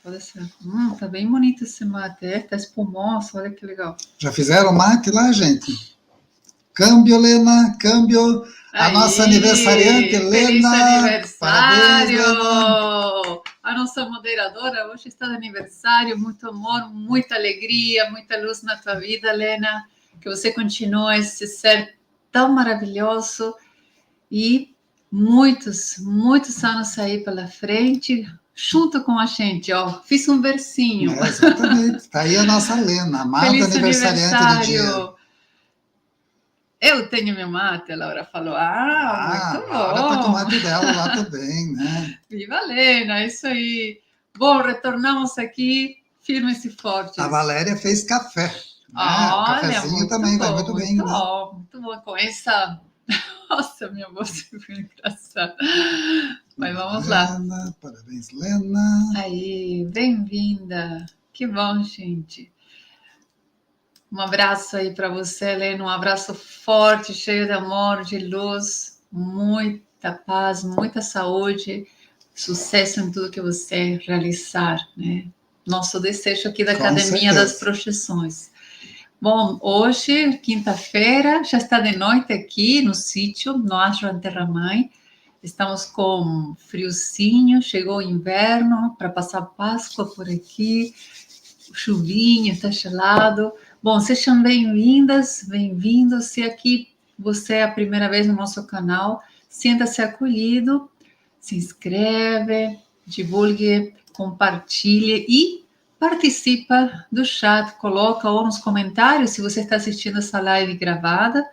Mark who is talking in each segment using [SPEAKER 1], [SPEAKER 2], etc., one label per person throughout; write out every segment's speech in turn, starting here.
[SPEAKER 1] Pode ser. Tá bem bonito esse mate, tá espumoso, olha que legal.
[SPEAKER 2] Já fizeram mate lá, gente? Câmbio, Lena, câmbio. A nossa aniversariante, Lena.
[SPEAKER 1] Feliz aniversário!
[SPEAKER 2] Parabéns, Lena.
[SPEAKER 1] A nossa moderadora hoje está de aniversário, muito amor, muita alegria, muita luz na tua vida, Lena. Que você continue esse ser tão maravilhoso e muitos, muitos anos aí pela frente, junto com a gente, ó. Fiz um versinho.
[SPEAKER 2] Exatamente. Tá aí a nossa Lena, amada
[SPEAKER 1] Feliz
[SPEAKER 2] aniversariante do dia.
[SPEAKER 1] Eu tenho meu mate, a Laura falou. Muito bom.
[SPEAKER 2] A Laura tá com o mate dela lá também, né?
[SPEAKER 1] Viva Lena, isso aí. Bom, retornamos aqui firmes e fortes.
[SPEAKER 2] A Valéria fez café. Né?
[SPEAKER 1] Olha,
[SPEAKER 2] o cafezinho também vai muito bem.
[SPEAKER 1] Muito bom, muito bom. Com essa... Nossa, minha voz ficou engraçada. Mas vamos lá.
[SPEAKER 2] Parabéns, Lena.
[SPEAKER 1] Aí, bem-vinda. Que bom, gente. Um abraço aí para você, Helena, um abraço forte, cheio de amor, de luz, muita paz, muita saúde, sucesso em tudo que você realizar, né? Nosso desejo aqui da Academia das Projeções. Bom, hoje, quinta-feira, já está de noite aqui no sítio, no Ashram Terra Mãe. Estamos com friozinho, chegou o inverno, para passar Páscoa por aqui, chuvinha, está gelado. Bom, sejam bem-vindas, bem-vindos. Se aqui você é a primeira vez no nosso canal, sinta-se acolhido, se inscreve, divulgue, compartilhe e participa do chat. Coloca ou nos comentários, se você está assistindo essa live gravada,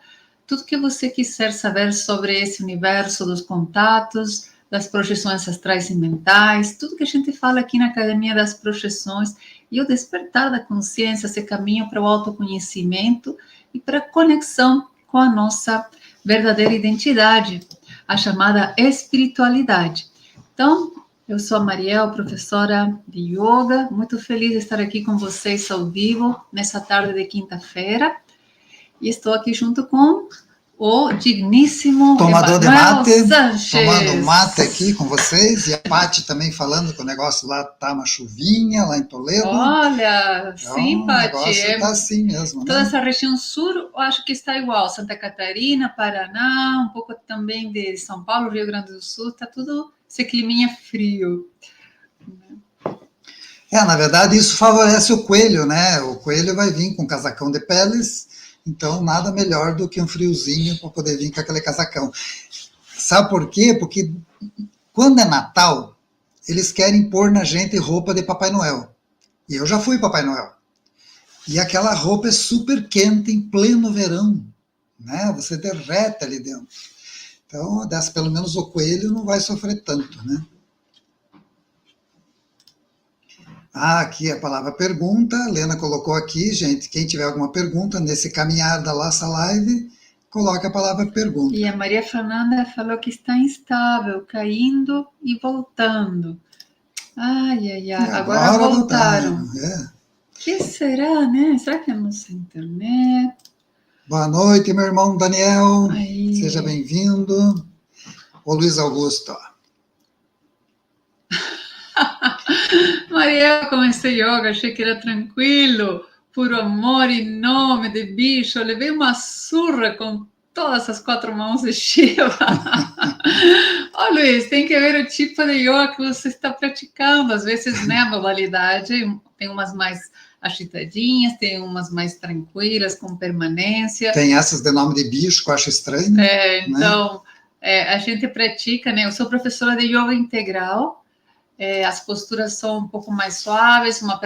[SPEAKER 1] tudo que você quiser saber sobre esse universo dos contatos, das projeções astrais e mentais, tudo que a gente fala aqui na Academia das Projeções e o despertar da consciência, esse caminho para o autoconhecimento e para a conexão com a nossa verdadeira identidade, a chamada espiritualidade. Então, eu sou a Mariel, professora de yoga, muito feliz de estar aqui com vocês ao vivo, nessa tarde de quinta-feira, e estou aqui junto com o digníssimo
[SPEAKER 2] tomador de mate,
[SPEAKER 1] Sanches.
[SPEAKER 2] Tomando mate aqui com vocês, e a Paty também falando que o negócio lá tá uma chuvinha, lá em Toledo.
[SPEAKER 1] Olha,
[SPEAKER 2] então,
[SPEAKER 1] sim, Paty.
[SPEAKER 2] O negócio tá assim mesmo,
[SPEAKER 1] toda
[SPEAKER 2] né?
[SPEAKER 1] essa região sul, eu acho que está igual, Santa Catarina, Paraná, um pouco também de São Paulo, Rio Grande do Sul, tá tudo esse climinha frio.
[SPEAKER 2] Na verdade, isso favorece o coelho, né? O coelho vai vir com casacão de peles, então, nada melhor do que um friozinho para poder vir com aquele casacão. Sabe por quê? Porque quando é Natal, eles querem pôr na gente roupa de Papai Noel. E eu já fui Papai Noel. E aquela roupa é super quente em pleno verão, né? Você derrete ali dentro. Então, pelo menos o coelho não vai sofrer tanto, né? Aqui a palavra pergunta, a Lena colocou aqui, gente, quem tiver alguma pergunta nesse caminhar da nossa live, coloque a palavra pergunta.
[SPEAKER 1] E a Maria Fernanda falou que está instável, caindo e voltando. Ai, agora voltaram. Que será, né? Será que é a nossa internet?
[SPEAKER 2] Boa noite, meu irmão Daniel, seja bem-vindo. Ô Luiz Augusto,
[SPEAKER 1] Maria, eu comecei yoga, achei que era tranquilo, puro amor e nome de bicho. Eu levei uma surra com todas as 4 mãos de Shiva. Ó, Luiz, tem que ver o tipo de yoga que você está praticando. Às vezes, né, a modalidade tem umas mais agitadinhas, tem umas mais tranquilas, com permanência.
[SPEAKER 2] Tem essas de nome de bicho, que eu acho estranho.
[SPEAKER 1] Então, a gente pratica, né? Eu sou professora de yoga integral. As posturas são um pouco mais suaves, uma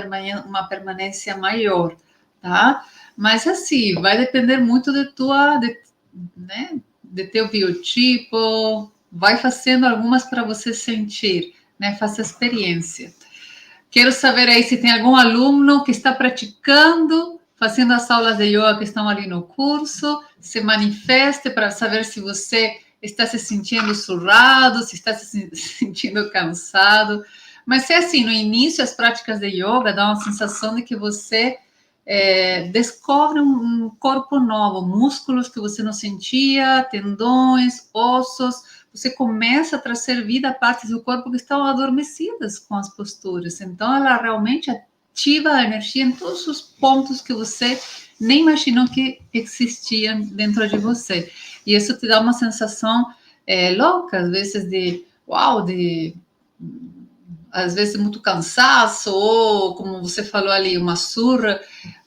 [SPEAKER 1] permanência maior, tá? Mas assim, vai depender muito de teu biotipo, vai fazendo algumas para você sentir, né? Faça experiência. Quero saber aí se tem algum aluno que está praticando, fazendo as aulas de yoga que estão ali no curso, se manifeste para saber se você está se sentindo surrado, se está se sentindo cansado. Mas é assim, no início, as práticas de yoga dão uma sensação de que você descobre um corpo novo, músculos que você não sentia, tendões, ossos, você começa a trazer vida a partes do corpo que estão adormecidas com as posturas. Então, ela realmente ativa a energia em todos os pontos que você nem imaginou que existiam dentro de você. E isso te dá uma sensação louca, às vezes de uau, às vezes muito cansaço, ou como você falou ali, uma surra,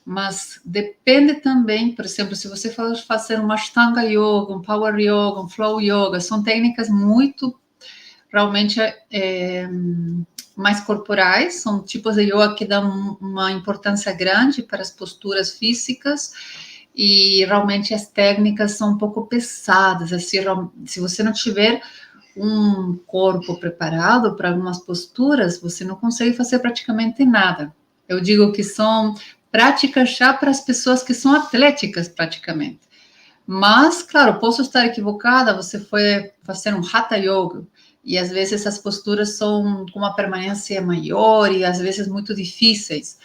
[SPEAKER 1] mas depende também, por exemplo, se você for fazer uma Ashtanga Yoga, um Power Yoga, um Flow Yoga, são técnicas muito, realmente, mais corporais, são tipos de yoga que dão uma importância grande para as posturas físicas, e realmente as técnicas são um pouco pesadas, assim, se você não tiver um corpo preparado para algumas posturas, você não consegue fazer praticamente nada. Eu digo que são práticas já para as pessoas que são atléticas, praticamente. Mas, claro, posso estar equivocada, você foi fazer um Hatha Yoga, e às vezes as posturas são com uma permanência maior, e às vezes muito difíceis.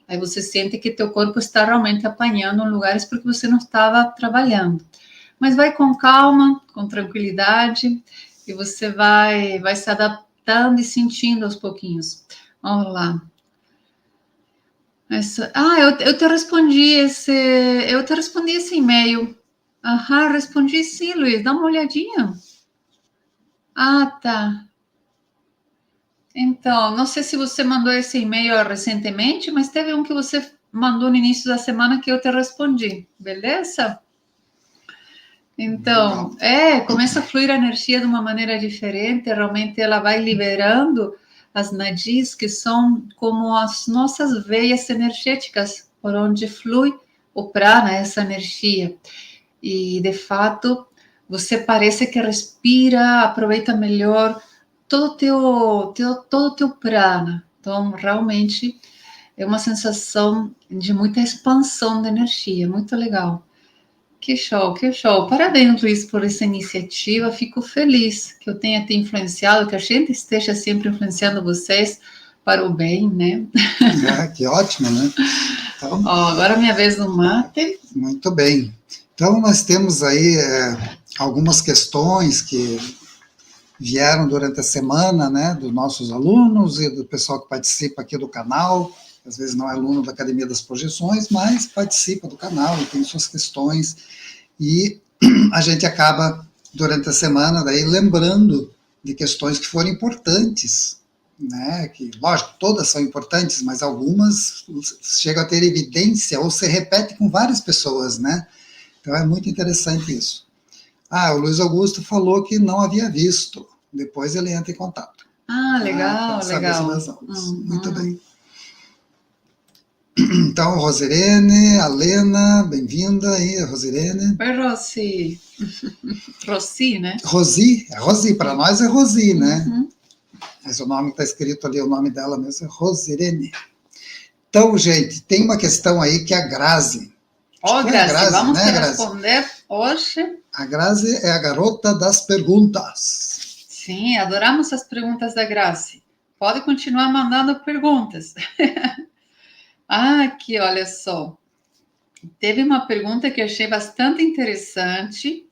[SPEAKER 1] Aí você sente que teu corpo está realmente apanhando em lugares porque você não estava trabalhando. Mas vai com calma, com tranquilidade, e você vai se adaptando e sentindo aos pouquinhos. Vamos lá. Eu te respondi esse e-mail. Aham, respondi sim, Luiz. Dá uma olhadinha. Ah, tá. Então, não sei se você mandou esse e-mail recentemente, mas teve um que você mandou no início da semana que eu te respondi, beleza? Então, começa a fluir a energia de uma maneira diferente, realmente ela vai liberando as nadis, que são como as nossas veias energéticas, por onde flui o prana, essa energia. E, de fato, você parece que respira, aproveita melhor todo o teu prana. Então, realmente, é uma sensação de muita expansão de energia, muito legal. Que show, que show. Parabéns, Luiz, por essa iniciativa. Fico feliz que eu tenha te influenciado, que a gente esteja sempre influenciando vocês para o bem, né?
[SPEAKER 2] Que ótimo, né?
[SPEAKER 1] Então, agora é minha vez no mate.
[SPEAKER 2] Muito bem. Então, nós temos aí algumas questões que vieram durante a semana, né, dos nossos alunos e do pessoal que participa aqui do canal. Às vezes não é aluno da Academia das Projeções, mas participa do canal e tem suas questões. E a gente acaba, durante a semana, daí lembrando de questões que foram importantes, né? Que, lógico, todas são importantes, mas algumas chegam a ter evidência ou se repete com várias pessoas, né? Então é muito interessante isso. O Luiz Augusto falou que não havia visto. Depois ele entra em contato.
[SPEAKER 1] Legal, legal.
[SPEAKER 2] Muito bem. Então, Rosirene, Alena, bem-vinda aí, Rosirene.
[SPEAKER 1] Oi, Rossi. Rossi, né?
[SPEAKER 2] Rosi, para nós é Rosi, né? Mas o nome está escrito ali, o nome dela mesmo é Rosirene. Então, gente, tem uma questão aí que é a Grazi.
[SPEAKER 1] Grazi, vamos te responder hoje.
[SPEAKER 2] A Grazi é a garota das perguntas.
[SPEAKER 1] Sim, adoramos as perguntas da Grazi. Pode continuar mandando perguntas. Aqui, olha só. Teve uma pergunta que eu achei bastante interessante.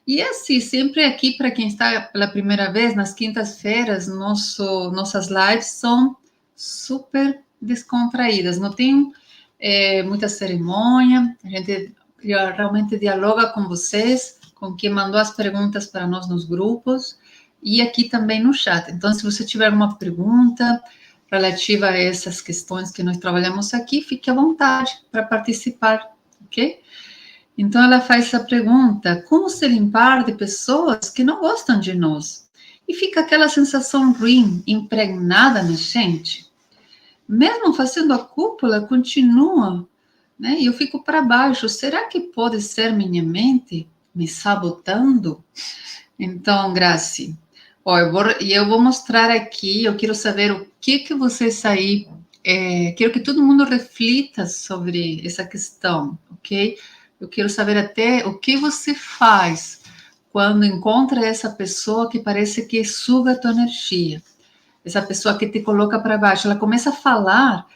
[SPEAKER 1] E assim, sempre aqui, para quem está pela primeira vez, nas quintas-feiras, nossas lives são super descontraídas. Não tem muita cerimônia, a gente realmente dialoga com vocês, com quem mandou as perguntas para nós nos grupos, e aqui também no chat. Então, se você tiver alguma pergunta relativa a essas questões que nós trabalhamos aqui, fique à vontade para participar, ok? Então, ela faz essa pergunta: como se limpar de pessoas que não gostam de nós? E fica aquela sensação ruim, impregnada na gente. Mesmo fazendo a cúpula, continua, né? E eu fico para baixo. Será que pode ser minha mente me sabotando? Então, Grazi, eu vou mostrar aqui, eu quero saber o que vocês aí, quero que todo mundo reflita sobre essa questão, ok? Eu quero saber até o que você faz quando encontra essa pessoa que parece que suga a tua energia, essa pessoa que te coloca para baixo. Ela começa a falar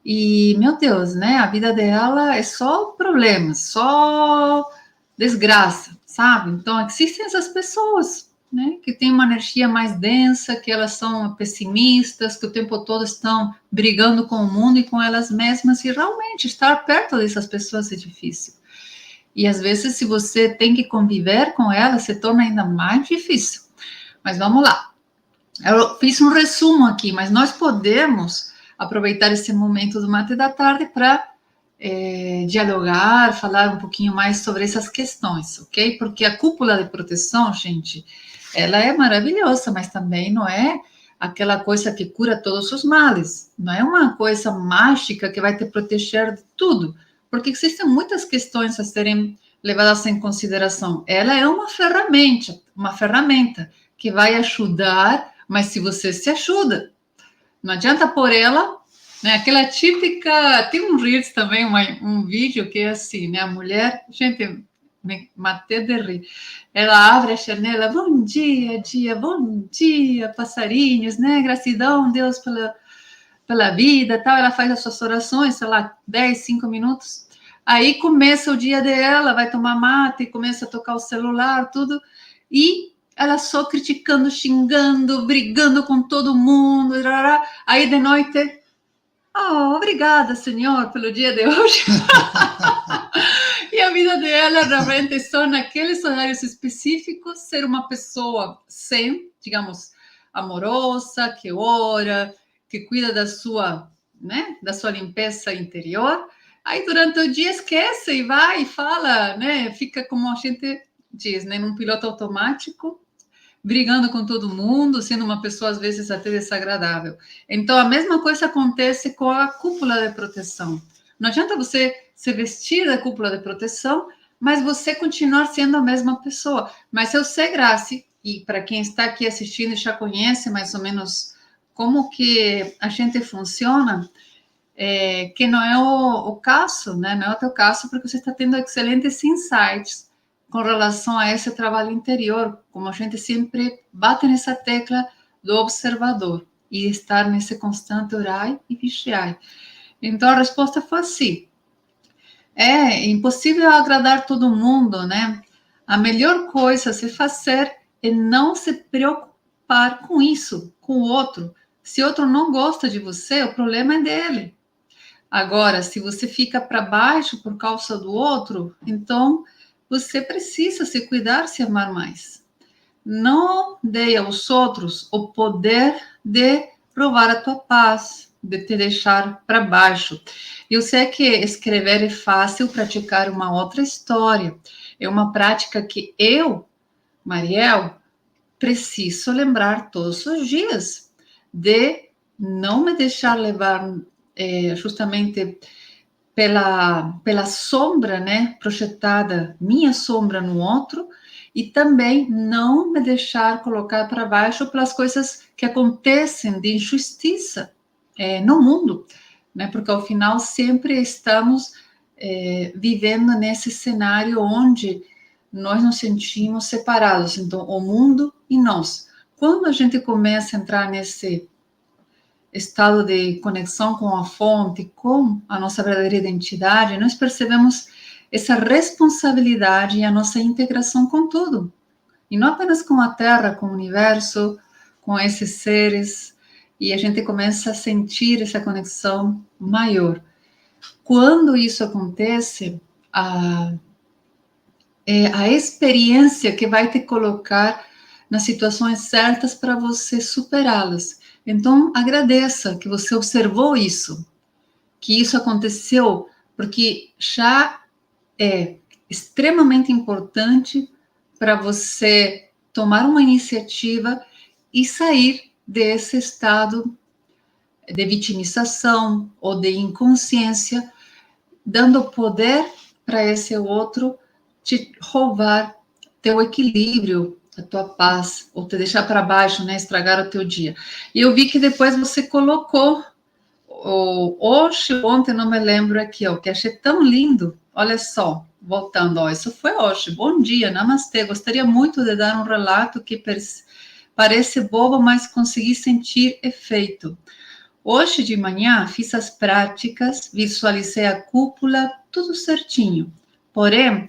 [SPEAKER 1] e, meu Deus, né? A vida dela é só problemas, só desgraça, sabe? Então, existem essas pessoas, né, que têm uma energia mais densa, que elas são pessimistas, que o tempo todo estão brigando com o mundo e com elas mesmas, e realmente estar perto dessas pessoas é difícil. E às vezes, se você tem que conviver com elas, se torna ainda mais difícil. Mas vamos lá. Eu fiz um resumo aqui, mas nós podemos aproveitar esse momento do mate da tarde para dialogar, falar um pouquinho mais sobre essas questões, ok? Porque a cúpula de proteção, gente, ela é maravilhosa, mas também não é aquela coisa que cura todos os males. Não é uma coisa mágica que vai te proteger de tudo, porque existem muitas questões a serem levadas em consideração. Ela é uma ferramenta que vai ajudar, mas se você se ajuda, não adianta por ela, né? Aquela típica, tem um Reels também, um vídeo que é assim, né? A mulher, gente, me matei de rir. Ela abre a janela, bom dia, bom dia, passarinhos, né? Gratidão, Deus, pela vida, tal. Ela faz as suas orações, sei lá, 10, 5 minutos. Aí começa o dia dela, vai tomar mate, começa a tocar o celular, tudo. E ela só criticando, xingando, brigando com todo mundo. Aí de noite, obrigada, Senhor, pelo dia de hoje. E a vida dela realmente só naqueles horários específicos ser uma pessoa sem, digamos, amorosa, que ora, que cuida da sua, né, da sua limpeza interior. Aí durante o dia esquece e vai e fala, né, fica como a gente diz, né, num piloto automático, brigando com todo mundo, sendo uma pessoa às vezes até desagradável. Então a mesma coisa acontece com a cúpula de proteção. Não adianta você se vestir da cúpula de proteção, mas você continuar sendo a mesma pessoa. Mas eu sei, Grace, e para quem está aqui assistindo já conhece mais ou menos como que a gente funciona, que não é o caso, né? Não é o teu caso, porque você está tendo excelentes insights com relação a esse trabalho interior, como a gente sempre bate nessa tecla do observador e estar nesse constante orai e vigiai. Então a resposta foi assim: é impossível agradar todo mundo, né? A melhor coisa a se fazer é não se preocupar com isso, com o outro. Se o outro não gosta de você, o problema é dele. Agora, se você fica para baixo por causa do outro, então você precisa se cuidar, se amar mais. Não dê aos outros o poder de provar a tua paz, de te deixar para baixo. Eu sei que escrever é fácil, praticar uma outra história. É uma prática que eu, Mariel, preciso lembrar todos os dias de não me deixar levar justamente pela sombra, né, projetada, minha sombra no outro, e também não me deixar colocar para baixo pelas coisas que acontecem de injustiça no mundo, né, porque ao final sempre estamos vivendo nesse cenário onde nós nos sentimos separados, então o mundo e nós. Quando a gente começa a entrar nesse estado de conexão com a fonte, com a nossa verdadeira identidade, nós percebemos essa responsabilidade e a nossa integração com tudo. E não apenas com a Terra, com o universo, com esses seres. E a gente começa a sentir essa conexão maior. Quando isso acontece, é a experiência que vai te colocar nas situações certas para você superá-las. Então, agradeça que você observou isso, que isso aconteceu, porque já é extremamente importante para você tomar uma iniciativa e sair desse estado de vitimização ou de inconsciência, dando poder para esse outro te roubar teu equilíbrio, a tua paz, ou te deixar para baixo, né, estragar o teu dia. E eu vi que depois você colocou hoje, ontem, não me lembro aqui, ó, que achei tão lindo. Olha só, voltando, ó, isso foi hoje. Bom dia, namastê. Gostaria muito de dar um relato que parece bobo, mas consegui sentir efeito. Hoje de manhã fiz as práticas, visualizei a cúpula, tudo certinho. Porém,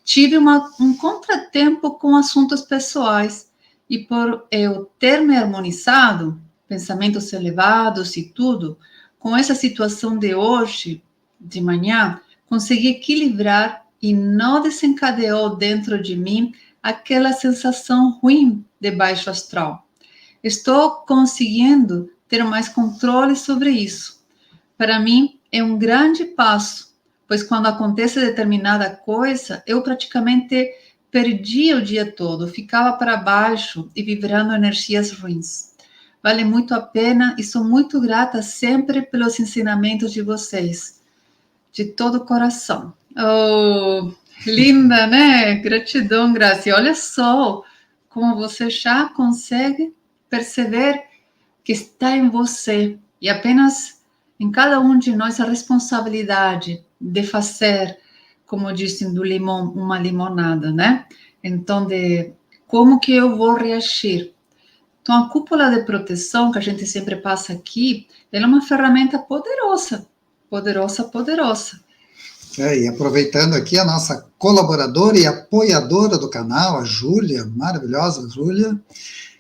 [SPEAKER 1] tive um contratempo com assuntos pessoais, e por eu ter me harmonizado, pensamentos elevados e tudo, com essa situação de hoje, de manhã, consegui equilibrar e não desencadeou dentro de mim aquela sensação ruim de baixo astral. Estou conseguindo ter mais controle sobre isso. Para mim, é um grande passo, pois quando acontece determinada coisa, eu praticamente perdia o dia todo, ficava para baixo e vibrando energias ruins. Vale muito a pena e sou muito grata sempre pelos ensinamentos de vocês, de todo o coração. Oh, linda, né? Gratidão, Graça. E olha só como você já consegue perceber que está em você e apenas em cada um de nós a responsabilidade de fazer, como dizem do limão, uma limonada, né? Então, de como que eu vou reagir. Então, a cúpula de proteção que a gente sempre passa aqui, ela é uma ferramenta poderosa, poderosa, poderosa.
[SPEAKER 2] E aproveitando aqui a nossa colaboradora e apoiadora do canal, a Júlia, maravilhosa Júlia,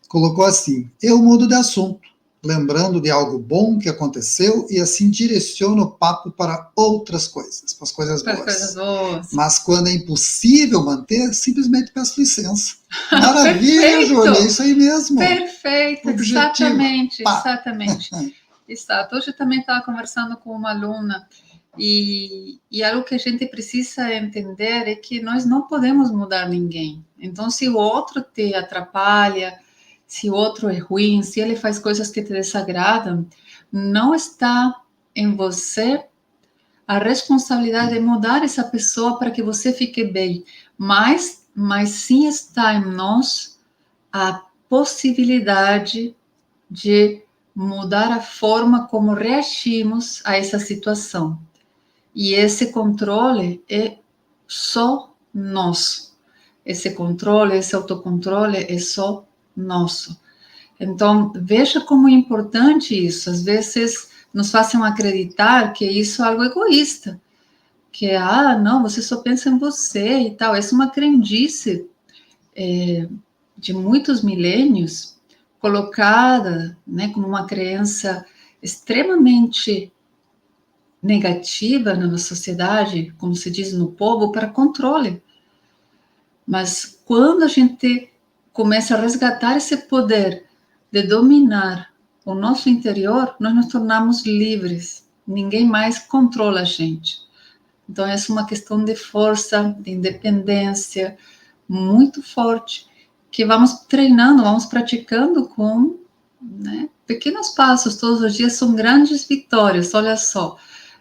[SPEAKER 2] colocou assim: eu mudo de assunto, lembrando de algo bom que aconteceu e assim direciono o papo para outras coisas, para as coisas boas.
[SPEAKER 1] Coisas boas.
[SPEAKER 2] Mas quando é impossível manter, simplesmente peço licença. Maravilha, Júlia, é isso aí mesmo.
[SPEAKER 1] Perfeito,
[SPEAKER 2] Objetivo.
[SPEAKER 1] Exatamente,
[SPEAKER 2] Pá.
[SPEAKER 1] exatamente. Exato. Hoje eu também estava conversando com uma aluna e algo que a gente precisa entender é que nós não podemos mudar ninguém. Então, se o outro te atrapalha, se o outro é ruim, se ele faz coisas que te desagradam, não está em você a responsabilidade de mudar essa pessoa para que você fique bem, mas sim está em nós a possibilidade de mudar a forma como reagimos a essa situação. E esse controle é só nosso. Esse controle, esse autocontrole é só nosso. Então, veja como é importante isso. Às vezes nos fazem acreditar que isso é algo egoísta, que não, você só pensa em você e tal. Essa é uma crendice de muitos milênios, colocada, né, como uma crença extremamente negativa na sociedade, como se diz no povo, para controle. Mas quando a gente começa a resgatar esse poder de dominar o nosso interior, nós nos tornamos livres. Ninguém mais controla a gente. Então, essa é uma questão de força, de independência muito forte, que vamos treinando, vamos praticando com, né, pequenos passos. Todos os dias são grandes vitórias, olha só.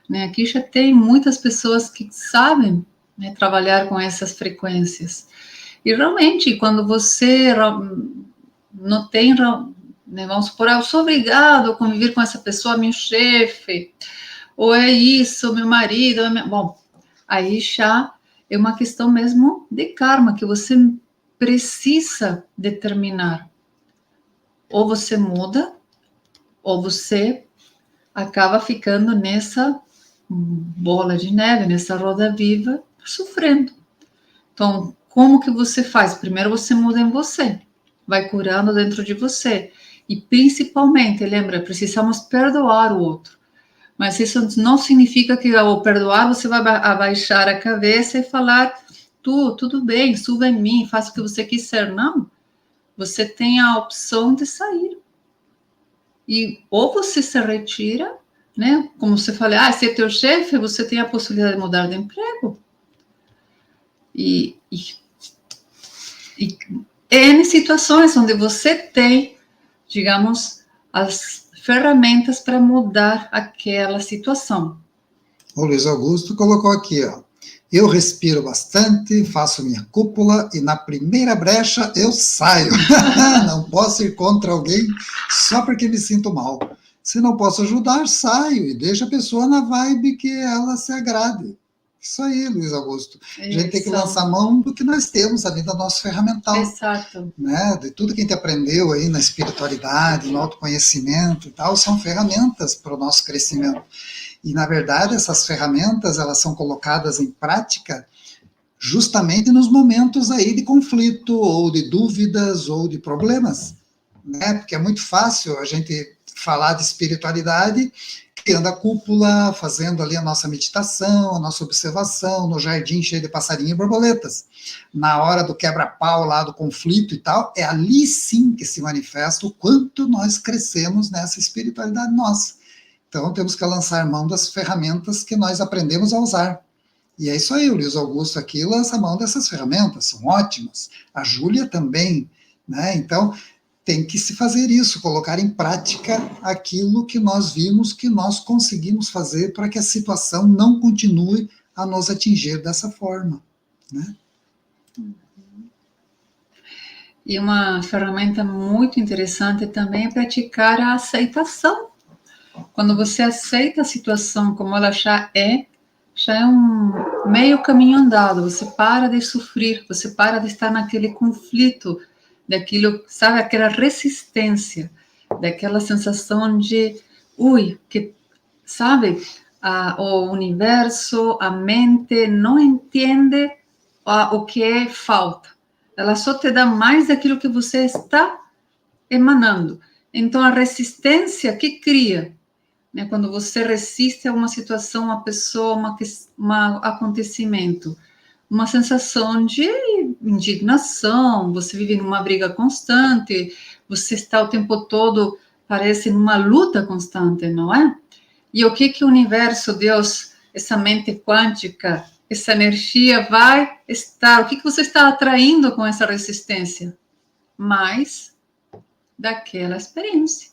[SPEAKER 1] Né, aqui já tem muitas pessoas que sabem, né, trabalhar com essas frequências. E realmente, quando você não tem, né, vamos supor, eu sou obrigado a conviver com essa pessoa, meu chefe, ou é isso, meu marido, bom, aí já é uma questão mesmo de karma, que você precisa determinar. Ou você muda, ou você acaba ficando nessa bola de neve, nessa roda viva, sofrendo. Então, como que você faz? Primeiro você muda em você, vai curando dentro de você. E principalmente, lembra, precisamos perdoar o outro. Mas isso não significa que ao perdoar você vai abaixar a cabeça e falar, tudo bem, suba em mim, faça o que você quiser. Não, você tem a opção de sair. E ou você se retira, né? Como você fala, se é teu chefe, você tem a possibilidade de mudar de emprego. E N situações onde você tem, digamos, as ferramentas para mudar aquela situação.
[SPEAKER 2] O Luiz Augusto colocou aqui, ó: eu respiro bastante, faço minha cúpula e na primeira brecha eu saio. Não posso ir contra alguém só porque me sinto mal. Se não posso ajudar, saio e deixo a pessoa na vibe que ela se agrade. Isso aí, Luiz Augusto. A gente tem que lançar mão do que nós temos ali da nossa ferramental.
[SPEAKER 1] Exato.
[SPEAKER 2] Né? De tudo que a gente aprendeu aí na espiritualidade, no autoconhecimento e tal, são ferramentas para o nosso crescimento. E, na verdade, essas ferramentas, elas são colocadas em prática justamente nos momentos aí de conflito, ou de dúvidas, ou de problemas, né? Porque é muito fácil a gente falar de espiritualidade criando a cúpula, fazendo ali a nossa meditação, a nossa observação, no jardim cheio de passarinho e borboletas. Na hora do quebra-pau lá, do conflito e tal, é ali sim que se manifesta o quanto nós crescemos nessa espiritualidade nossa. Então temos que lançar mão das ferramentas que nós aprendemos a usar. E é isso aí, o Luiz Augusto aqui lança mão dessas ferramentas, são ótimas. A Júlia também, né? Então, tem que se fazer isso, colocar em prática aquilo que nós vimos que nós conseguimos fazer para que a situação não continue a nos atingir dessa forma, né?
[SPEAKER 1] E uma ferramenta muito interessante também é praticar a aceitação. Quando você aceita a situação como ela já é um meio caminho andado. Você para de sofrer, você para de estar naquele conflito, daquilo, sabe, aquela resistência, daquela sensação de, que, sabe, o universo, a mente não entende o que falta. Ela só te dá mais daquilo que você está emanando. Então, a resistência que cria, né, quando você resiste a uma situação, uma pessoa, um acontecimento, uma sensação de indignação, você vive numa briga constante, você está o tempo todo, parece, numa luta constante, não é? E o que o universo, Deus, essa mente quântica, essa energia vai estar, o que você está atraindo com essa resistência? Mais daquela experiência.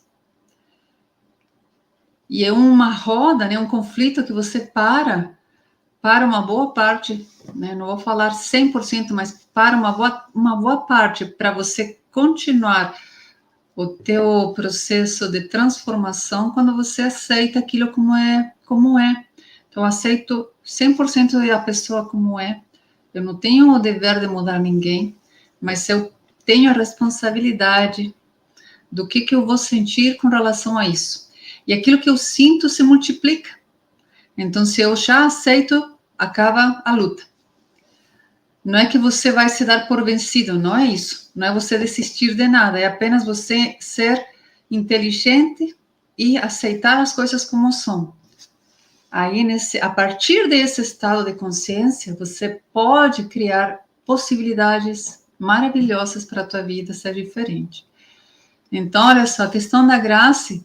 [SPEAKER 1] E é uma roda, né, um conflito que você para uma boa parte, né, não vou falar 100%, mas para uma boa parte, para você continuar o teu processo de transformação quando você aceita aquilo como é. Então, eu aceito 100% a pessoa como é. Eu não tenho o dever de mudar ninguém, mas eu tenho a responsabilidade do que eu vou sentir com relação a isso. E aquilo que eu sinto se multiplica. Então, se eu já aceito, acaba a luta. Não é que você vai se dar por vencido, não é isso. Não é você desistir de nada, é apenas você ser inteligente e aceitar as coisas como são. Aí, a partir desse estado de consciência, você pode criar possibilidades maravilhosas para a tua vida ser diferente. Então, olha só, a questão da graça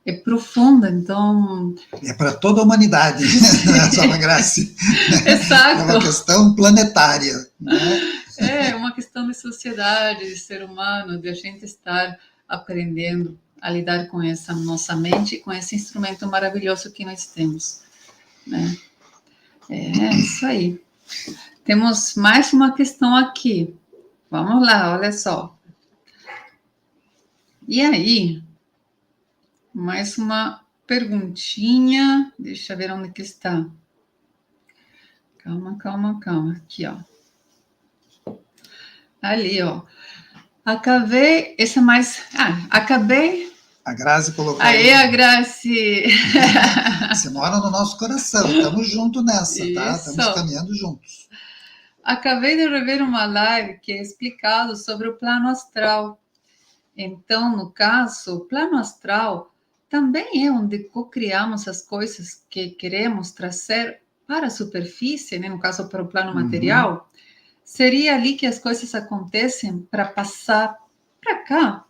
[SPEAKER 1] é profunda, então...
[SPEAKER 2] É para toda a humanidade, não é só a graça.
[SPEAKER 1] Exato.
[SPEAKER 2] É uma questão planetária, né?
[SPEAKER 1] É uma questão de sociedade, de ser humano, de a gente estar aprendendo a lidar com essa nossa mente, com esse instrumento maravilhoso que nós temos, né? É isso aí. Temos mais uma questão aqui. Vamos lá, olha só. E aí, mais uma perguntinha. Deixa eu ver onde que está. Calma. Aqui, ó. Ali, ó. Acabei. Esse é mais. Acabei.
[SPEAKER 2] A Grazi colocou.
[SPEAKER 1] Aí, a Grazi.
[SPEAKER 2] Você mora no nosso coração. Estamos juntos nessa,
[SPEAKER 1] Isso.
[SPEAKER 2] tá? Estamos caminhando juntos.
[SPEAKER 1] Acabei de rever uma live que é explicado sobre o plano astral. Então, no caso, o plano astral também é onde co-criamos as coisas que queremos trazer para a superfície, né? No caso, para o plano material. Seria ali que as coisas acontecem para passar para cá.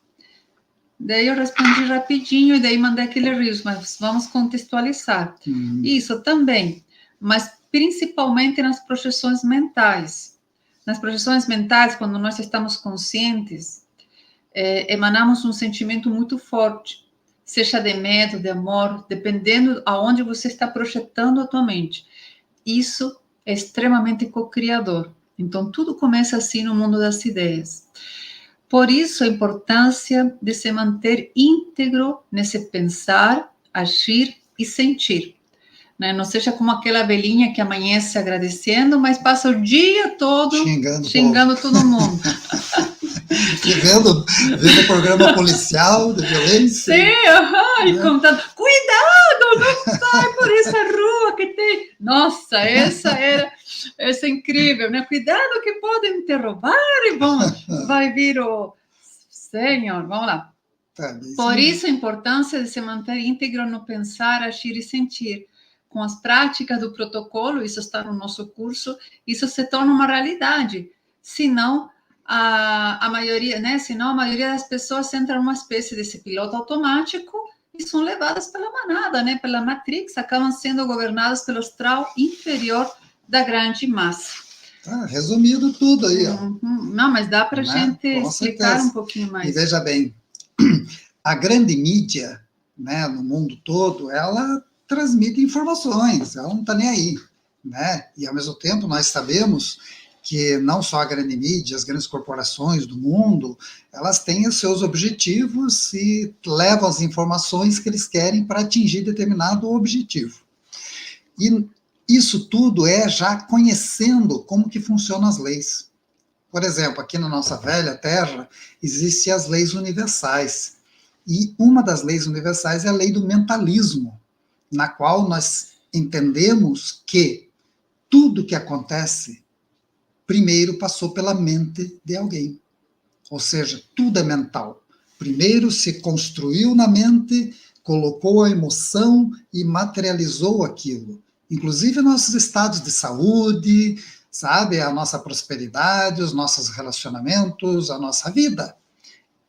[SPEAKER 1] Daí eu respondi rapidinho e daí mandei aquele rios, mas vamos contextualizar. Isso também, mas principalmente nas projeções mentais. Nas projeções mentais, quando nós estamos conscientes, emanamos um sentimento muito forte, seja de medo, de amor, dependendo aonde você está projetando a tua mente. Isso é extremamente co-criador. Então, tudo começa assim no mundo das ideias. Por isso, a importância de se manter íntegro nesse pensar, agir e sentir. Né? Não seja como aquela velhinha que amanhece agradecendo, mas passa o dia todo xingando todo mundo.
[SPEAKER 2] Vendo programa policial de violência.
[SPEAKER 1] Sim, e contando, cuidado, não sai por essa rua que tem... Nossa, essa era... Isso é incrível, né? Cuidado que podem te roubar e vai vir o Senhor. Vamos lá. Por isso a importância de se manter íntegro no pensar, agir e sentir. Com as práticas do protocolo, isso está no nosso curso, isso se torna uma realidade. Senão, a maioria, né? Senão a maioria das pessoas entra numa espécie desse piloto automático e são levadas pela manada, né? Pela Matrix, acabam sendo governadas pelo astral inferior da grande massa.
[SPEAKER 2] Resumido tudo aí, ó.
[SPEAKER 1] Não, mas dá para a gente explicar um pouquinho mais.
[SPEAKER 2] E veja bem, a grande mídia, né, no mundo todo, ela transmite informações, ela não está nem aí, né? E ao mesmo tempo nós sabemos que não só a grande mídia, as grandes corporações do mundo, elas têm os seus objetivos e levam as informações que eles querem para atingir determinado objetivo. E isso tudo é já conhecendo como que funcionam as leis. Por exemplo, aqui na nossa velha Terra, existem as leis universais. E uma das leis universais é a lei do mentalismo, na qual nós entendemos que tudo que acontece primeiro passou pela mente de alguém. Ou seja, tudo é mental. Primeiro se construiu na mente, colocou a emoção e materializou aquilo. Inclusive nossos estados de saúde, sabe, a nossa prosperidade, os nossos relacionamentos, a nossa vida.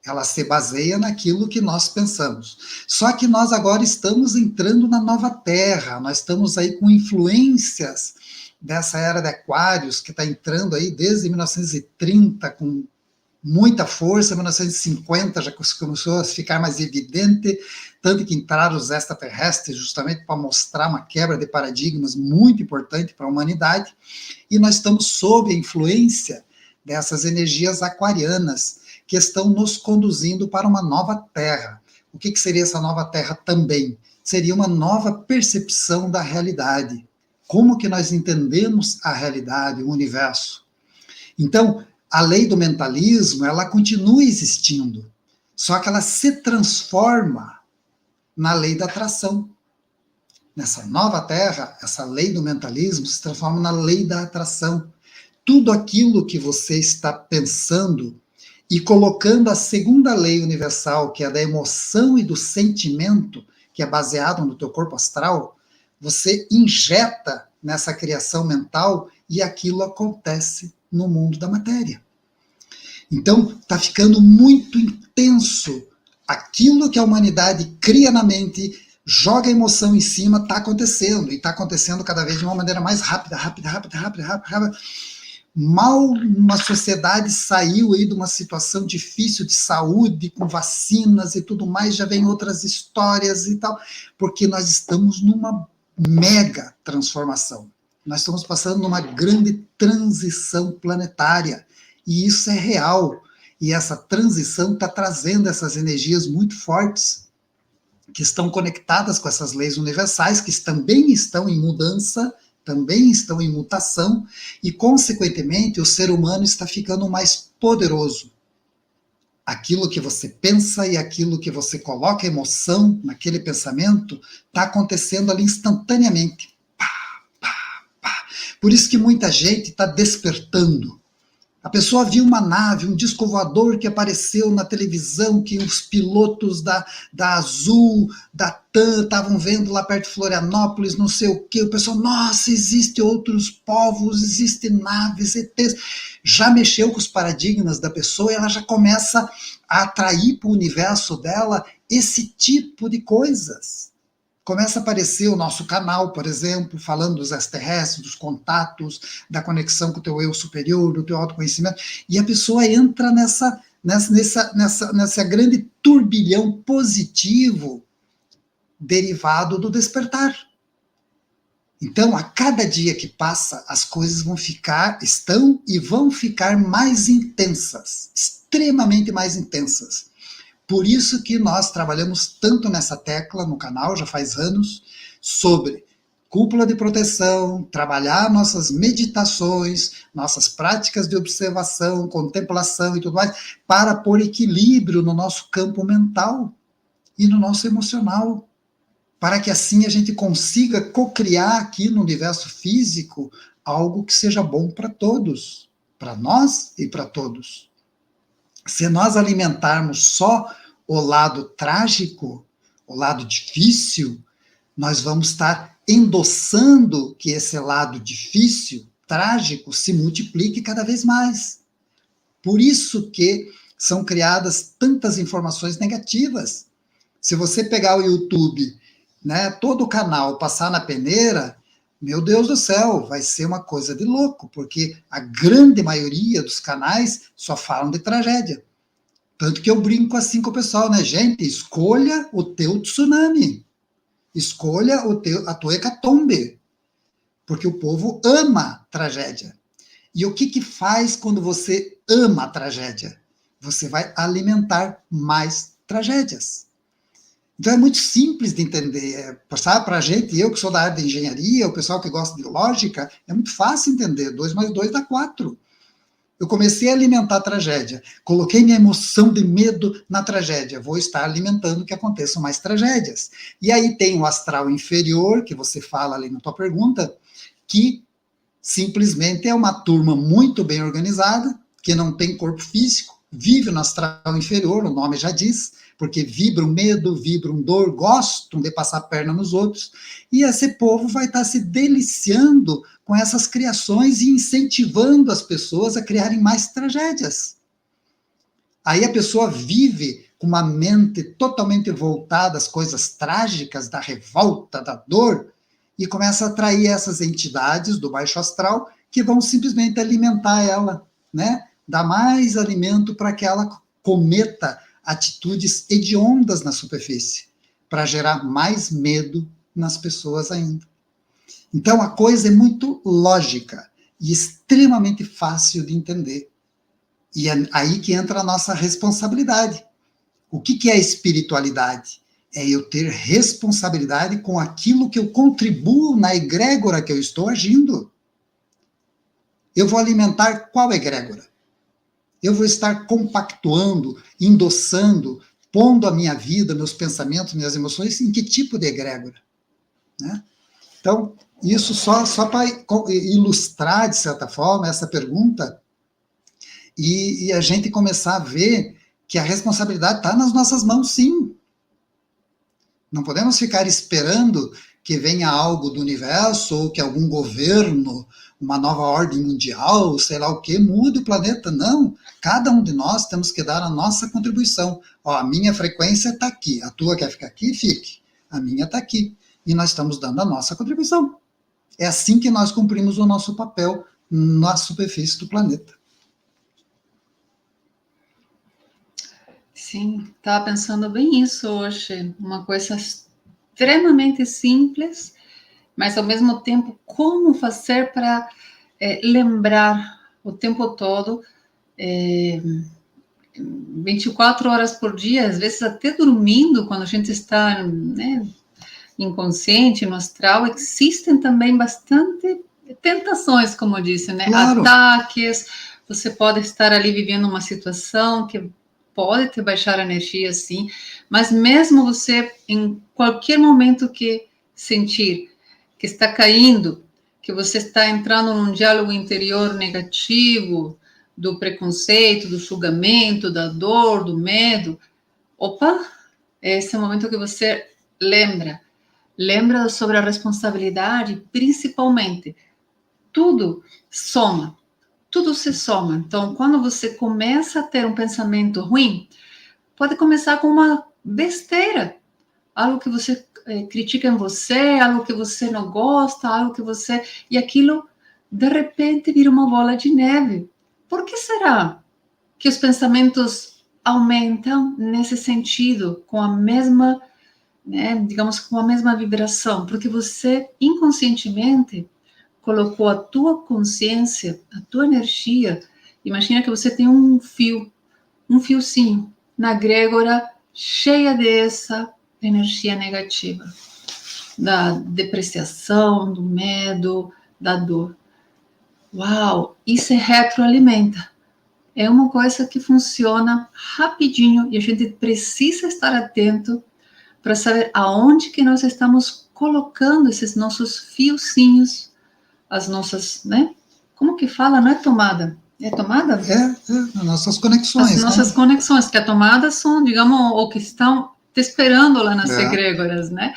[SPEAKER 2] Ela se baseia naquilo que nós pensamos. Só que nós agora estamos entrando na nova Terra, nós estamos aí com influências dessa era de Aquários, que está entrando aí desde 1930 com muita força, 1950 já começou a ficar mais evidente, tanto que entraram os extraterrestres justamente para mostrar uma quebra de paradigmas muito importante para a humanidade, e nós estamos sob a influência dessas energias aquarianas, que estão nos conduzindo para uma nova Terra. O que seria essa nova Terra também? Seria uma nova percepção da realidade. Como que nós entendemos a realidade, o universo? Então, a lei do mentalismo, ela continua existindo, só que ela se transforma na lei da atração. Nessa nova Terra, essa lei do mentalismo se transforma na lei da atração. Tudo aquilo que você está pensando e colocando a segunda lei universal, que é a da emoção e do sentimento, que é baseado no teu corpo astral, você injeta nessa criação mental e aquilo acontece no mundo da matéria. Então, está ficando muito intenso. Aquilo que a humanidade cria na mente, joga a emoção em cima, está acontecendo. E está acontecendo cada vez de uma maneira mais rápida. Mal uma sociedade saiu aí de uma situação difícil de saúde, com vacinas e tudo mais, já vem outras histórias e tal, porque nós estamos numa mega transformação. Nós estamos passando numa grande transição planetária, e isso é real. E essa transição está trazendo essas energias muito fortes, que estão conectadas com essas leis universais, que também estão em mudança, também estão em mutação, e, consequentemente, o ser humano está ficando mais poderoso. Aquilo que você pensa e aquilo que você coloca emoção naquele pensamento está acontecendo ali instantaneamente. Por isso que muita gente está despertando. A pessoa viu uma nave, um disco voador que apareceu na televisão, que os pilotos da Azul, da TAM, estavam vendo lá perto de Florianópolis, não sei o quê. O pessoal, nossa, existem outros povos, existem naves, ETs. Já mexeu com os paradigmas da pessoa e ela já começa a atrair para o universo dela esse tipo de coisas. Começa a aparecer o nosso canal, por exemplo, falando dos extraterrestres, dos contatos, da conexão com o teu eu superior, do teu autoconhecimento, e a pessoa entra nessa grande turbilhão positivo derivado do despertar. Então, a cada dia que passa, as coisas estão e vão ficar mais intensas, extremamente mais intensas. Por isso que nós trabalhamos tanto nessa tecla no canal, já faz anos, sobre cúpula de proteção, trabalhar nossas meditações, nossas práticas de observação, contemplação e tudo mais, para pôr equilíbrio no nosso campo mental e no nosso emocional, para que assim a gente consiga cocriar aqui no universo físico algo que seja bom para todos, para nós e para todos. Se nós alimentarmos só o lado trágico, o lado difícil, nós vamos estar endossando que esse lado difícil, trágico, se multiplique cada vez mais. Por isso que são criadas tantas informações negativas. Se você pegar o YouTube, né, todo o canal, passar na peneira, meu Deus do céu, vai ser uma coisa de louco, porque a grande maioria dos canais só falam de tragédia. Tanto que eu brinco assim com o pessoal, né? Gente, escolha o teu tsunami. Escolha a tua hecatombe. Porque o povo ama tragédia. E o que faz quando você ama a tragédia? Você vai alimentar mais tragédias. Então é muito simples de entender. Sabe, para a gente, eu que sou da área de engenharia, o pessoal que gosta de lógica, é muito fácil entender. 2 mais 2 dá 4. Eu comecei a alimentar a tragédia. Coloquei minha emoção de medo na tragédia. Vou estar alimentando que aconteçam mais tragédias. E aí tem o astral inferior, que você fala ali na tua pergunta, que simplesmente é uma turma muito bem organizada, que não tem corpo físico, vive no astral inferior, o nome já diz, porque vibram medo, vibram dor, gostam de passar a perna nos outros, e esse povo vai estar se deliciando com essas criações e incentivando as pessoas a criarem mais tragédias. Aí a pessoa vive com uma mente totalmente voltada às coisas trágicas, da revolta, da dor, e começa a atrair essas entidades do baixo astral que vão simplesmente alimentar ela, né? Dar mais alimento para que ela cometa atitudes hediondas na superfície, para gerar mais medo nas pessoas ainda. Então a coisa é muito lógica e extremamente fácil de entender. E é aí que entra a nossa responsabilidade. O que é a espiritualidade? É eu ter responsabilidade com aquilo que eu contribuo na egrégora que eu estou agindo. Eu vou alimentar qual egrégora? Eu vou estar compactuando, endossando, pondo a minha vida, meus pensamentos, minhas emoções, em que tipo de egrégora? Né? Então, isso só para ilustrar, de certa forma, essa pergunta, e a gente começar a ver que a responsabilidade está nas nossas mãos, sim. Não podemos ficar esperando que venha algo do universo, ou que algum governo, uma nova ordem mundial, sei lá o que, mude o planeta. Não. Cada um de nós temos que dar a nossa contribuição. Ó, a minha frequência está aqui, a tua quer ficar aqui? Fique. A minha está aqui. E nós estamos dando a nossa contribuição. É assim que nós cumprimos o nosso papel na superfície do planeta.
[SPEAKER 1] Sim, estava pensando bem isso hoje. Uma coisa extremamente simples, mas ao mesmo tempo, como fazer para lembrar o tempo todo, 24 horas por dia, às vezes até dormindo, quando a gente está, né, inconsciente, no astral, existem também bastante tentações, como eu disse, né?
[SPEAKER 2] Claro.
[SPEAKER 1] Ataques, você pode estar ali vivendo uma situação que pode te baixar a energia, sim, mas mesmo você, em qualquer momento que sentir que está caindo, que você está entrando num diálogo interior negativo, do preconceito, do julgamento, da dor, do medo, opa, esse é o momento que você lembra sobre a responsabilidade, principalmente, tudo soma. Tudo se soma. Então, quando você começa a ter um pensamento ruim, pode começar com uma besteira. Algo que você critica em você, algo que você não gosta, algo que você... E aquilo, de repente, vira uma bola de neve. Por que será que os pensamentos aumentam nesse sentido, com a mesma, né, digamos, com a mesma vibração? Porque você, inconscientemente, colocou a tua consciência, a tua energia. Imagina que você tem um fiozinho na egrégora cheia dessa energia negativa, da depreciação, do medo, da dor. Uau, isso retroalimenta. É uma coisa que funciona rapidinho e a gente precisa estar atento para saber aonde que nós estamos colocando esses nossos fiozinhos as nossas, né? Como que fala? Não é tomada. É tomada?
[SPEAKER 2] As nossas conexões.
[SPEAKER 1] As nossas conexões, que a tomada são, digamos, o que estão te esperando lá nas egrégoras, né?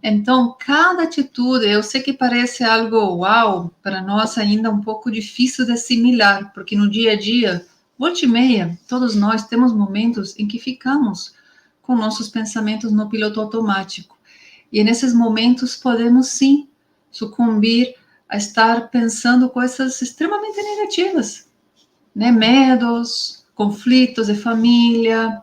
[SPEAKER 1] Então, cada atitude, eu sei que parece algo uau, para nós ainda um pouco difícil de assimilar, porque no dia a dia, volta e meia, todos nós temos momentos em que ficamos com nossos pensamentos no piloto automático. E nesses momentos podemos sim sucumbir a estar pensando coisas extremamente negativas, né? Medos, conflitos de família,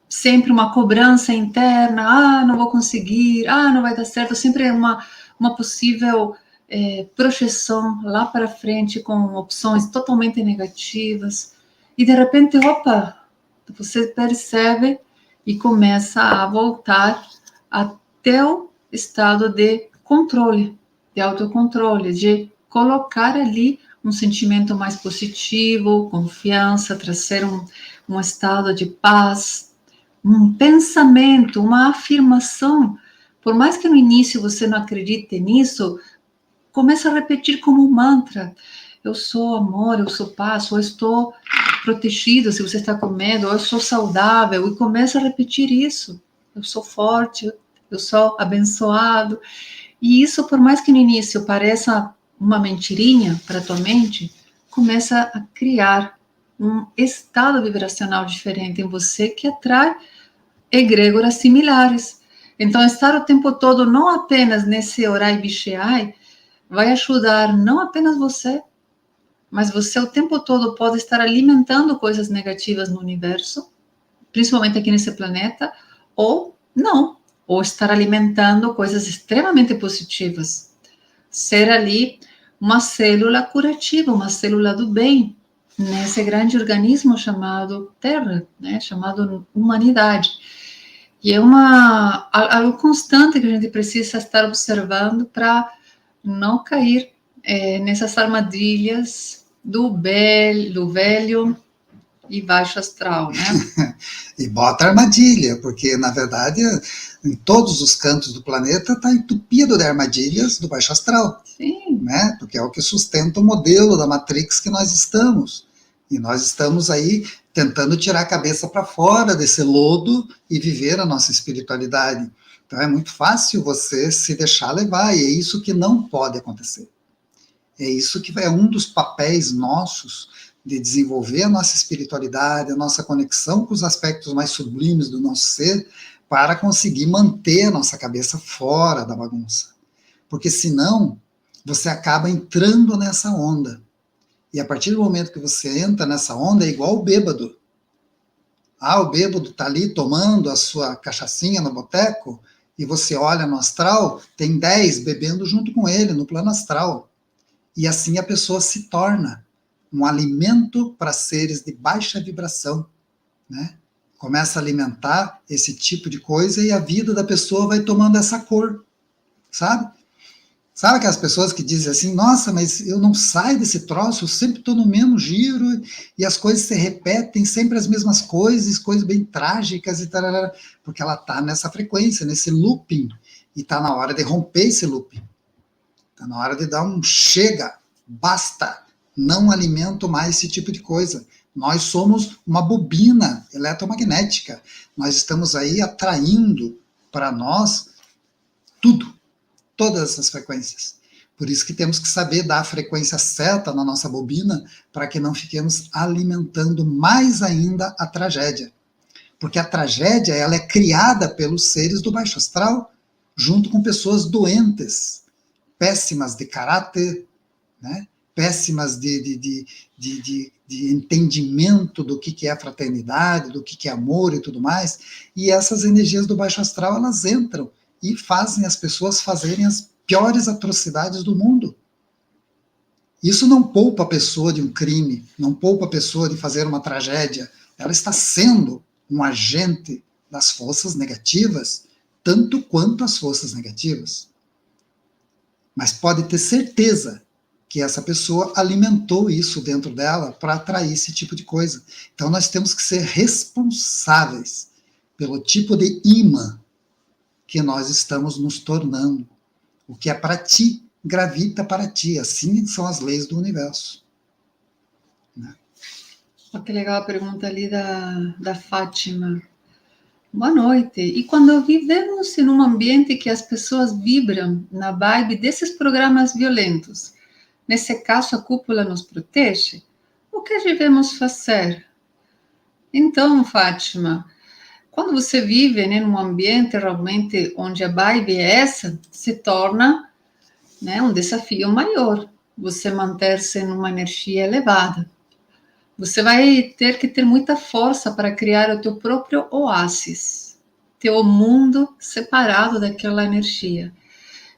[SPEAKER 1] sempre uma cobrança interna, não vou conseguir, não vai dar certo, sempre é uma possível projeção lá para frente com opções totalmente negativas, e de repente, opa, você percebe e começa a voltar até o estado de controle, de autocontrole, de colocar ali um sentimento mais positivo, confiança, trazer um estado de paz, um pensamento, uma afirmação. Por mais que no início você não acredite nisso, começa a repetir como um mantra. Eu sou amor, eu sou paz, ou estou protegido se você está com medo, ou eu sou saudável, e começa a repetir isso. Eu sou forte, eu sou abençoado. E isso, por mais que no início pareça uma mentirinha para a tua mente, começa a criar um estado vibracional diferente em você que atrai egrégoras similares. Então, estar o tempo todo não apenas nesse orai bicheai vai ajudar não apenas você, mas você o tempo todo pode estar alimentando coisas negativas no universo, principalmente aqui nesse planeta, ou não, ou estar alimentando coisas extremamente positivas. Ser ali uma célula curativa, uma célula do bem, nesse grande organismo chamado Terra, né, chamado humanidade. E é algo constante que a gente precisa estar observando para não cair nessas armadilhas do velho e baixo astral, né?
[SPEAKER 2] E bota armadilha, porque, na verdade, em todos os cantos do planeta está entupido de armadilhas do baixo astral.
[SPEAKER 1] Sim.
[SPEAKER 2] Né? Porque é o que sustenta o modelo da Matrix que nós estamos. E nós estamos aí tentando tirar a cabeça para fora desse lodo e viver a nossa espiritualidade. Então é muito fácil você se deixar levar, e é isso que não pode acontecer. É isso que é um dos papéis nossos de desenvolver a nossa espiritualidade, a nossa conexão com os aspectos mais sublimes do nosso ser, para conseguir manter a nossa cabeça fora da bagunça. Porque senão, você acaba entrando nessa onda. E a partir do momento que você entra nessa onda, é igual o bêbado. O bêbado está ali tomando a sua cachaçinha no boteco, e você olha no astral, tem 10 bebendo junto com ele, no plano astral. E assim a pessoa se torna um alimento para seres de baixa vibração, né? Começa a alimentar esse tipo de coisa e a vida da pessoa vai tomando essa cor, sabe? Sabe aquelas pessoas que dizem assim, nossa, mas eu não saio desse troço, eu sempre estou no mesmo giro, e as coisas se repetem, sempre as mesmas coisas bem trágicas, e tarará, porque ela está nessa frequência, nesse looping, e está na hora de romper esse looping. Está na hora de dar um chega, basta, não alimento mais esse tipo de coisa. Nós somos uma bobina eletromagnética, nós estamos aí atraindo para nós tudo, todas essas frequências. Por isso que temos que saber dar a frequência certa na nossa bobina, para que não fiquemos alimentando mais ainda a tragédia. Porque a tragédia, ela é criada pelos seres do baixo astral, junto com pessoas doentes, péssimas de caráter, né? Péssimas de entendimento do que é fraternidade, do que é amor e tudo mais. E essas energias do baixo astral, elas entram e fazem as pessoas fazerem as piores atrocidades do mundo. Isso não poupa a pessoa de um crime, não poupa a pessoa de fazer uma tragédia. Ela está sendo um agente das forças negativas, tanto quanto as forças negativas. Mas pode ter certeza que essa pessoa alimentou isso dentro dela para atrair esse tipo de coisa. Então nós temos que ser responsáveis pelo tipo de imã que nós estamos nos tornando. O que é para ti gravita para ti. Assim são as leis do universo. Né?
[SPEAKER 1] Oh, que legal a pergunta ali da Fátima. Boa noite. E quando vivemos em um ambiente que as pessoas vibram na vibe desses programas violentos, nesse caso a cúpula nos protege, o que devemos fazer? Então, Fátima, quando você vive, né, num ambiente realmente onde a vibe é essa, se torna, né, um desafio maior você manter-se numa energia elevada. Você vai ter que ter muita força para criar o teu próprio oásis, teu mundo separado daquela energia.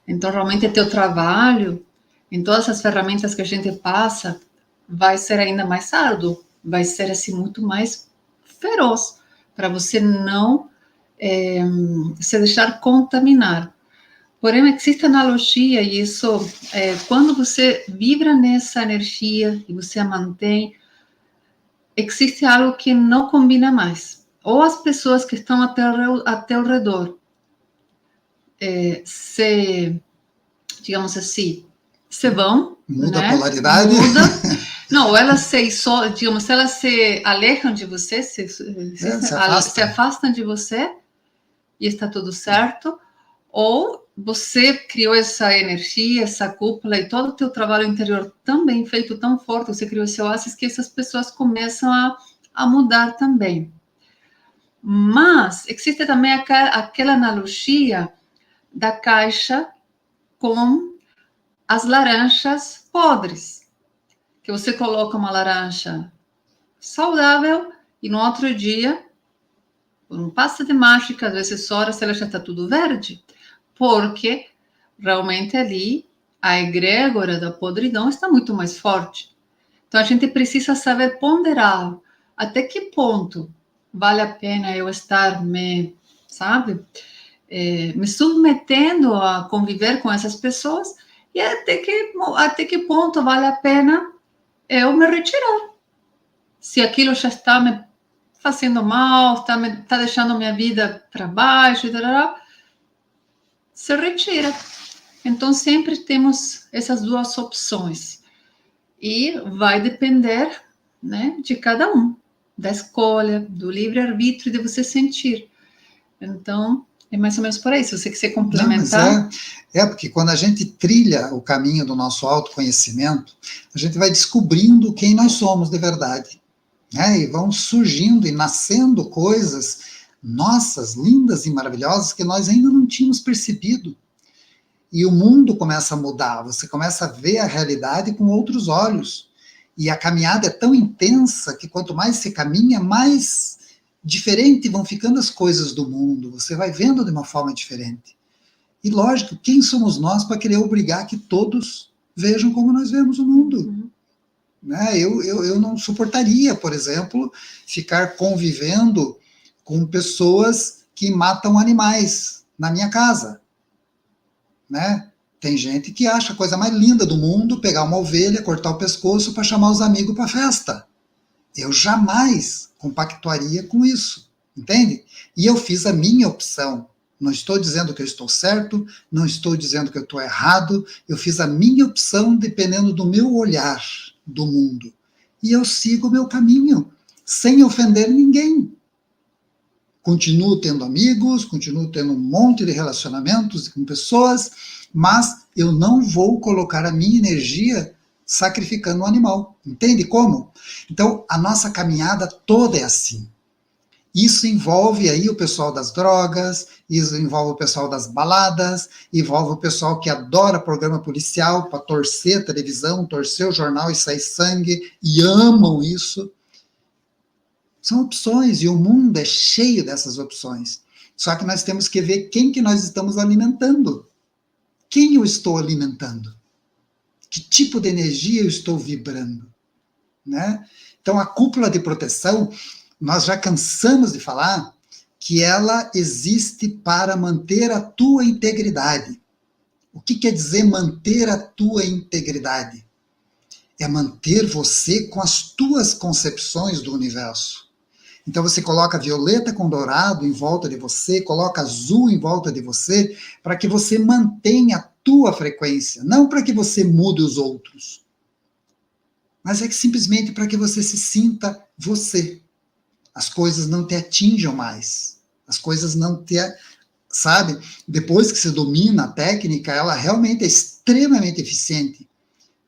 [SPEAKER 1] Então, realmente, teu trabalho, em todas as ferramentas que a gente passa, vai ser ainda mais árduo, vai ser assim muito mais feroz, para você não se deixar contaminar. Porém, existe analogia, e isso, quando você vibra nessa energia e você a mantém, existe algo que não combina mais. Ou as pessoas que estão até ao redor se, digamos assim, se vão,
[SPEAKER 2] Muda a
[SPEAKER 1] né?
[SPEAKER 2] polaridade.
[SPEAKER 1] Muda. Não, elas digamos, elas se alejam de você, se afastam de você e está tudo certo, ou você criou essa energia, essa cúpula e todo o teu trabalho interior tão bem feito, tão forte, você criou esse oásis que essas pessoas começam a mudar também. Mas existe também aquela analogia da caixa com as laranjas podres, que você coloca uma laranja saudável e no outro dia, por um passe de mágica, às vezes horas, ela já está tudo verde, porque realmente ali a egrégora da podridão está muito mais forte. Então a gente precisa saber ponderar até que ponto vale a pena eu estar me submetendo a conviver com essas pessoas e até que ponto vale a pena eu me retirar. Se aquilo já está me fazendo mal, está deixando minha vida para baixo, se retira. Então, sempre temos essas duas opções. E vai depender, né, de cada um, da escolha, do livre-arbítrio de você sentir. Então, é mais ou menos por aí. Se você quiser complementar.
[SPEAKER 2] Não, mas porque quando a gente trilha o caminho do nosso autoconhecimento, a gente vai descobrindo quem nós somos de verdade. Né? E vão surgindo e nascendo coisas nossas, lindas e maravilhosas, que nós ainda não tínhamos percebido. E o mundo começa a mudar, você começa a ver a realidade com outros olhos. E a caminhada é tão intensa que quanto mais se caminha, mais diferente vão ficando as coisas do mundo, você vai vendo de uma forma diferente. E lógico, quem somos nós para querer obrigar que todos vejam como nós vemos o mundo?
[SPEAKER 1] Uhum.
[SPEAKER 2] Né? Eu não suportaria, por exemplo, ficar convivendo com pessoas que matam animais na minha casa. Né? Tem gente que acha a coisa mais linda do mundo pegar uma ovelha, cortar o pescoço para chamar os amigos para festa. Eu jamais compactuaria com isso, entende? E eu fiz a minha opção. Não estou dizendo que eu estou certo, não estou dizendo que eu estou errado, eu fiz a minha opção dependendo do meu olhar do mundo. E eu sigo o meu caminho, sem ofender ninguém. Continuo tendo amigos, continuo tendo um monte de relacionamentos com pessoas, mas eu não vou colocar a minha energia sacrificando um animal. Entende como? Então, a nossa caminhada toda é assim. Isso envolve aí o pessoal das drogas, isso envolve o pessoal das baladas, envolve o pessoal que adora programa policial para torcer a televisão, torcer o jornal e sair sangue, e amam isso. São opções, e o mundo é cheio dessas opções. Só que nós temos que ver quem que nós estamos alimentando. Quem eu estou alimentando? Que tipo de energia eu estou vibrando? Né? Então, a cúpula de proteção, nós já cansamos de falar que ela existe para manter a tua integridade. O que quer dizer manter a tua integridade? É manter você com as tuas concepções do universo. Então você coloca violeta com dourado em volta de você, coloca azul em volta de você, para que você mantenha tua frequência, não para que você mude os outros, mas é que simplesmente para que você se sinta você. As coisas não te atinjam mais, as coisas não te, sabe? Depois que você domina a técnica, ela realmente é extremamente eficiente.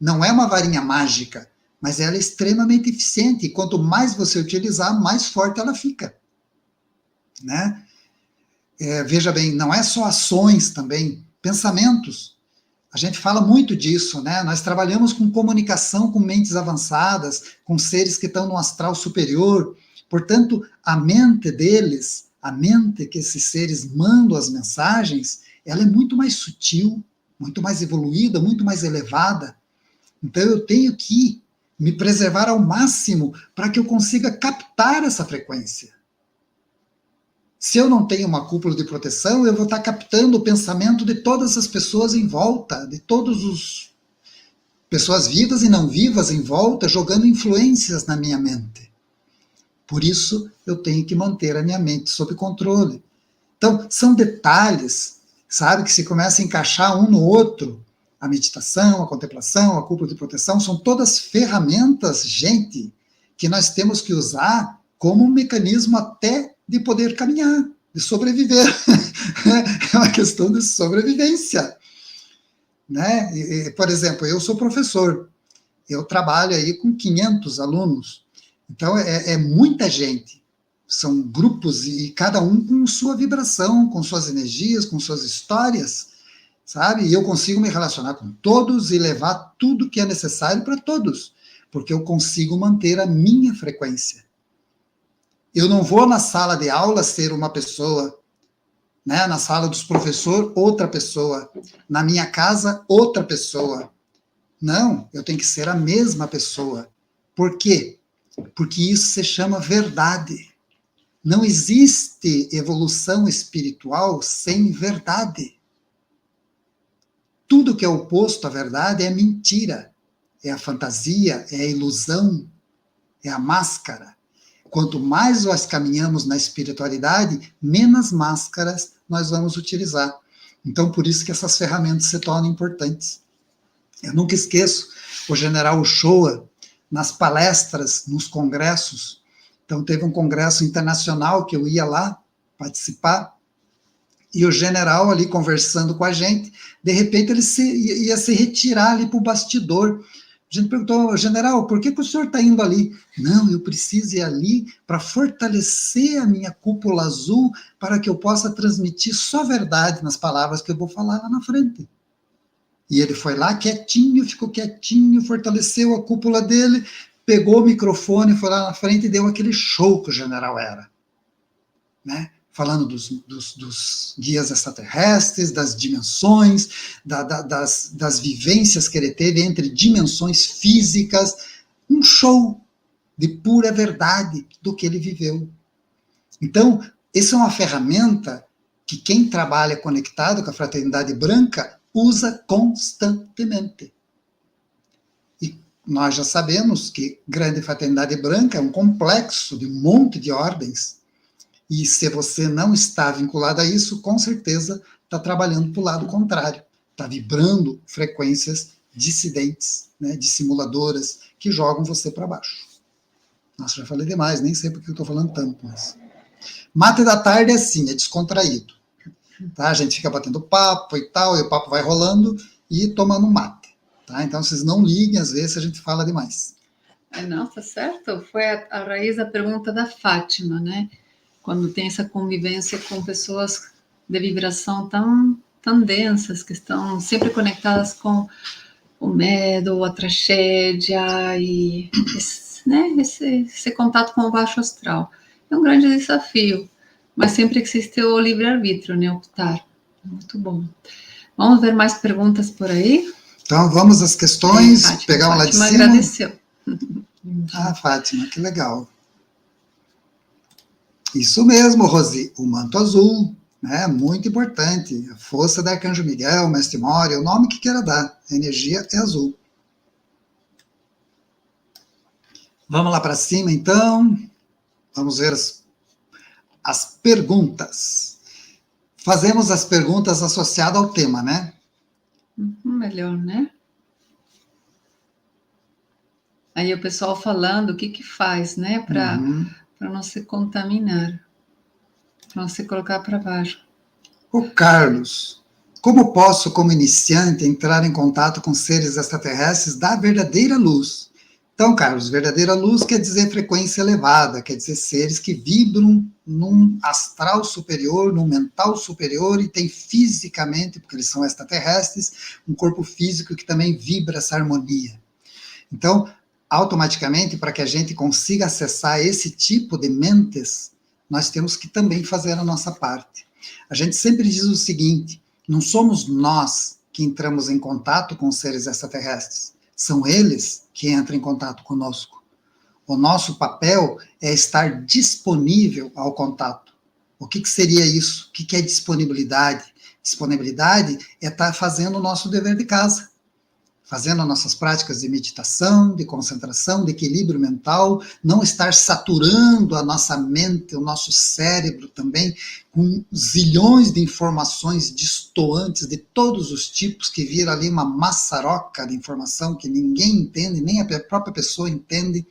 [SPEAKER 2] Não é uma varinha mágica, mas ela é extremamente eficiente, e quanto mais você utilizar, mais forte ela fica, né? Veja bem, não é só ações também, pensamentos. A gente fala muito disso, né? Nós trabalhamos com comunicação com mentes avançadas, com seres que estão no astral superior. Portanto, a mente deles, a mente que esses seres mandam as mensagens, ela é muito mais sutil, muito mais evoluída, muito mais elevada. Então, eu tenho que me preservar ao máximo para que eu consiga captar essa frequência. Se eu não tenho uma cúpula de proteção, eu vou estar captando o pensamento de todas as pessoas em volta, de todas as pessoas vivas e não vivas em volta, jogando influências na minha mente. Por isso, eu tenho que manter a minha mente sob controle. Então, são detalhes, sabe, que se começa a encaixar um no outro. A meditação, a contemplação, a cúpula de proteção, são todas ferramentas, gente, que nós temos que usar como um mecanismo até de poder caminhar, de sobreviver. É uma questão de sobrevivência. Né? Por exemplo, eu sou professor, eu trabalho aí com 500 alunos, então é muita gente, são grupos e cada um com sua vibração, com suas energias, com suas histórias, sabe? E eu consigo me relacionar com todos e levar tudo que é necessário para todos, porque eu consigo manter a minha frequência. Eu não vou na sala de aula ser uma pessoa, né? Na sala dos professores, outra pessoa. Na minha casa, outra pessoa. Não, eu tenho que ser a mesma pessoa. Por quê? Porque isso se chama verdade. Não existe evolução espiritual sem verdade. Tudo que é oposto à verdade é mentira, é a fantasia, é a ilusão, é a máscara. Quanto mais nós caminhamos na espiritualidade, menos máscaras nós vamos utilizar. Então, por isso que essas ferramentas se tornam importantes. Eu nunca esqueço o general Uchoa, nas palestras, nos congressos. Então, teve um congresso internacional que eu ia lá participar, e o general ali conversando com a gente, de repente ele ia se retirar ali para o bastidor. A gente perguntou, general, por que o senhor está indo ali? Não, eu preciso ir ali para fortalecer a minha cúpula azul para que eu possa transmitir só verdade nas palavras que eu vou falar lá na frente. E ele foi lá quietinho, ficou quietinho, fortaleceu a cúpula dele, pegou o microfone, foi lá na frente e deu aquele show que o general era. Né? Falando dos guias extraterrestres, das dimensões, das vivências que ele teve entre dimensões físicas, um show de pura verdade do que ele viveu. Então, essa é uma ferramenta que quem trabalha conectado com a Fraternidade Branca usa constantemente. E nós já sabemos que Grande Fraternidade Branca é um complexo de um monte de ordens. E se você não está vinculado a isso, com certeza está trabalhando para o lado contrário. Está vibrando frequências dissidentes, né, dissimuladoras, que jogam você para baixo. Nossa, já falei demais, nem sei porque eu estou falando tanto. Mas... Mate da tarde é assim, é descontraído. Tá? A gente fica batendo papo e tal, e o papo vai rolando e tomando mate. Tá? Então, vocês não liguem, às vezes a gente fala demais.
[SPEAKER 1] Não, tá certo. Foi a raiz da pergunta da Fátima, né? Quando tem essa convivência com pessoas de vibração tão densas, que estão sempre conectadas com o medo, a tragédia e esse contato com o baixo astral. É um grande desafio, mas sempre existe o livre-arbítrio, né? Optar. Muito bom. Vamos ver mais perguntas por aí?
[SPEAKER 2] Então, vamos às questões, pegar uma lá de cima.
[SPEAKER 1] Fátima agradeceu.
[SPEAKER 2] Ah, Fátima, que legal. Isso mesmo, Rosi, o manto azul, né, muito importante, a força da Arcanjo Miguel, Mestre Moria, o nome que queira dar, a energia é azul. Vamos lá para cima, então, vamos ver as perguntas. Fazemos as perguntas associadas ao tema, né?
[SPEAKER 1] melhor, né? Aí o pessoal falando o que que faz, né, para não se contaminar, para não se colocar para baixo.
[SPEAKER 2] Ô Carlos, como posso, como iniciante, entrar em contato com seres extraterrestres da verdadeira luz? Então, Carlos, verdadeira luz quer dizer frequência elevada, quer dizer seres que vibram num astral superior, num mental superior e tem fisicamente, porque eles são extraterrestres, um corpo físico que também vibra essa harmonia. Então, automaticamente, para que a gente consiga acessar esse tipo de mentes, nós temos que também fazer a nossa parte. A gente sempre diz o seguinte: não somos nós que entramos em contato com os seres extraterrestres, são eles que entram em contato conosco. O nosso papel é estar disponível ao contato. O que seria isso? O que é disponibilidade? Disponibilidade é estar fazendo o nosso dever de casa, fazendo nossas práticas de meditação, de concentração, de equilíbrio mental, não estar saturando a nossa mente, o nosso cérebro também, com zilhões de informações distoantes de todos os tipos, que vira ali uma maçaroca de informação que ninguém entende, nem a própria pessoa entende.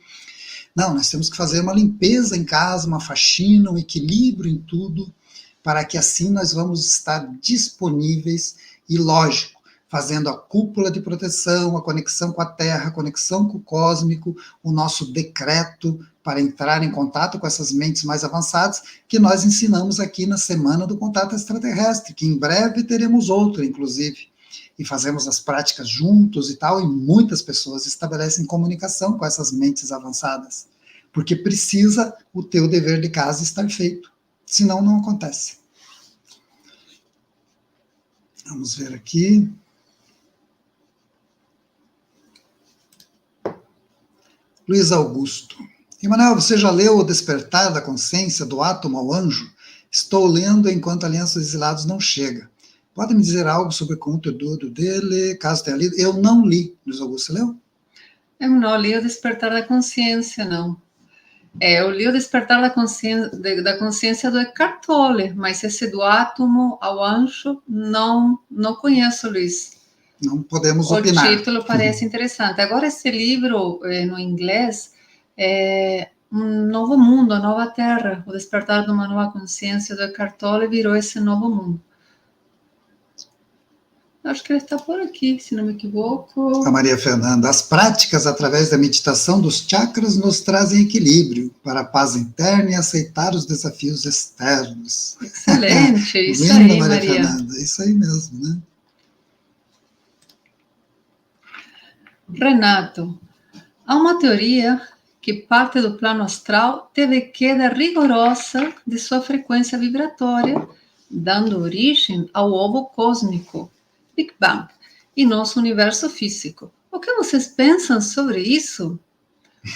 [SPEAKER 2] Não, nós temos que fazer uma limpeza em casa, uma faxina, um equilíbrio em tudo, para que assim nós vamos estar disponíveis e, lógico, fazendo a cúpula de proteção, a conexão com a Terra, a conexão com o cósmico, o nosso decreto para entrar em contato com essas mentes mais avançadas, que nós ensinamos aqui na Semana do Contato Extraterrestre, que em breve teremos outro, inclusive, e fazemos as práticas juntos e tal, e muitas pessoas estabelecem comunicação com essas mentes avançadas, porque precisa o teu dever de casa estar feito, senão não acontece. Vamos ver aqui. Luiz Augusto. Emanuel, você já leu O Despertar da Consciência, do Átomo ao Anjo? Estou lendo enquanto Aliança dos Exilados não chega. Pode me dizer algo sobre o conteúdo dele, caso tenha lido? Eu não li. Luiz Augusto, você leu?
[SPEAKER 1] Eu não li O Despertar da Consciência, não. Eu li O Despertar da Consciência do Eckhart Tolle, mas esse do Átomo ao Anjo, não conheço, Luiz.
[SPEAKER 2] Não podemos opinar.
[SPEAKER 1] O título parece interessante. Agora, esse livro, no inglês, é Um Novo Mundo, a Nova Terra, O Despertar de uma Nova Consciência do Eckhart Tolle virou esse novo mundo. Acho que ele está por aqui, se não me equivoco.
[SPEAKER 2] A Maria Fernanda. As práticas através da meditação dos chakras nos trazem equilíbrio para a paz interna e aceitar os desafios externos.
[SPEAKER 1] Excelente, isso
[SPEAKER 2] Linda,
[SPEAKER 1] aí,
[SPEAKER 2] Maria
[SPEAKER 1] Maria.
[SPEAKER 2] Fernanda. Isso aí mesmo, né?
[SPEAKER 1] Renato, há uma teoria que parte do plano astral teve queda rigorosa de sua frequência vibratória, dando origem ao ovo cósmico, Big Bang, e nosso universo físico. O que vocês pensam sobre isso?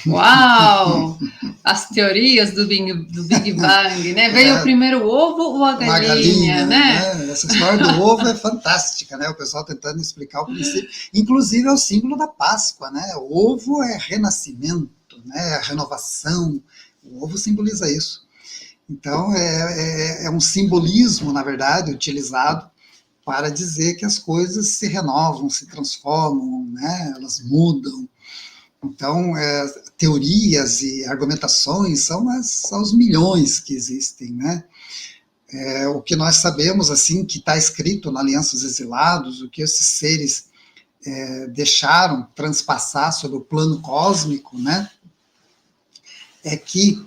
[SPEAKER 1] Uau! As teorias do Big Bang, né? Veio primeiro o ovo ou a galinha, né?
[SPEAKER 2] Essa história do ovo é fantástica, né? O pessoal tentando explicar o princípio. Inclusive é o símbolo da Páscoa, né? O ovo é renascimento, né? Renovação. O ovo simboliza isso. Então é um simbolismo, na verdade, utilizado para dizer que as coisas se renovam, se transformam, né? Elas mudam. Então, teorias e argumentações são os milhões que existem, né? O que nós sabemos, assim, que está escrito na Aliança dos Exilados, o que esses seres deixaram transpassar sobre o plano cósmico, né? É que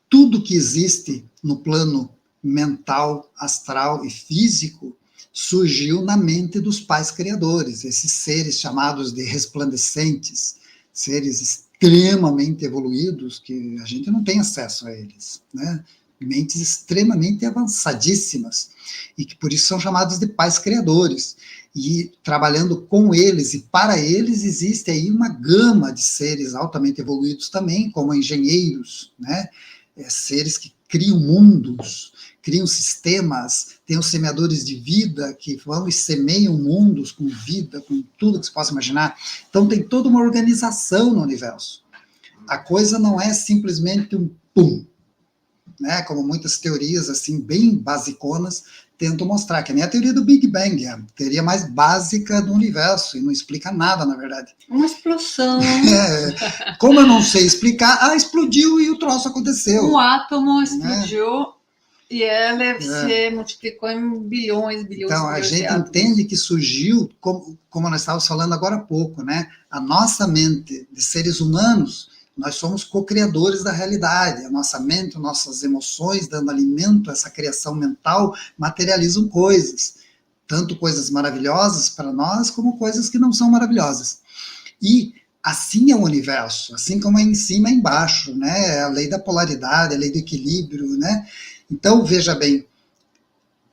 [SPEAKER 2] tudo que existe no plano mental, astral e físico surgiu na mente dos pais criadores, esses seres chamados de resplandecentes, seres extremamente evoluídos, que a gente não tem acesso a eles, né? Mentes extremamente avançadíssimas, e que por isso são chamados de pais criadores. E trabalhando com eles e para eles, existe aí uma gama de seres altamente evoluídos também, como engenheiros, né? Seres que criam mundos, criam sistemas, tem os semeadores de vida que vão e semeiam mundos com vida, com tudo que se possa imaginar. Então tem toda uma organização no universo. A coisa não é simplesmente um pum. né, como muitas teorias assim bem basiconas tentam mostrar, que nem a teoria do Big Bang, a teoria mais básica do universo, e não explica nada, na verdade.
[SPEAKER 1] Uma explosão.
[SPEAKER 2] Como eu não sei explicar, explodiu e o troço aconteceu.
[SPEAKER 1] Um átomo explodiu, né? E ele se multiplicou em bilhões, bilhões,
[SPEAKER 2] então,
[SPEAKER 1] bilhões
[SPEAKER 2] a gente entende que surgiu, como nós estávamos falando agora há pouco, né? A nossa mente de seres humanos, nós somos co-criadores da realidade. A nossa mente, nossas emoções, dando alimento a essa criação mental, materializam coisas. Tanto coisas maravilhosas para nós, como coisas que não são maravilhosas. E assim é o universo, assim como é em cima e embaixo, né? É a lei da polaridade, a lei do equilíbrio, né? Então, veja bem,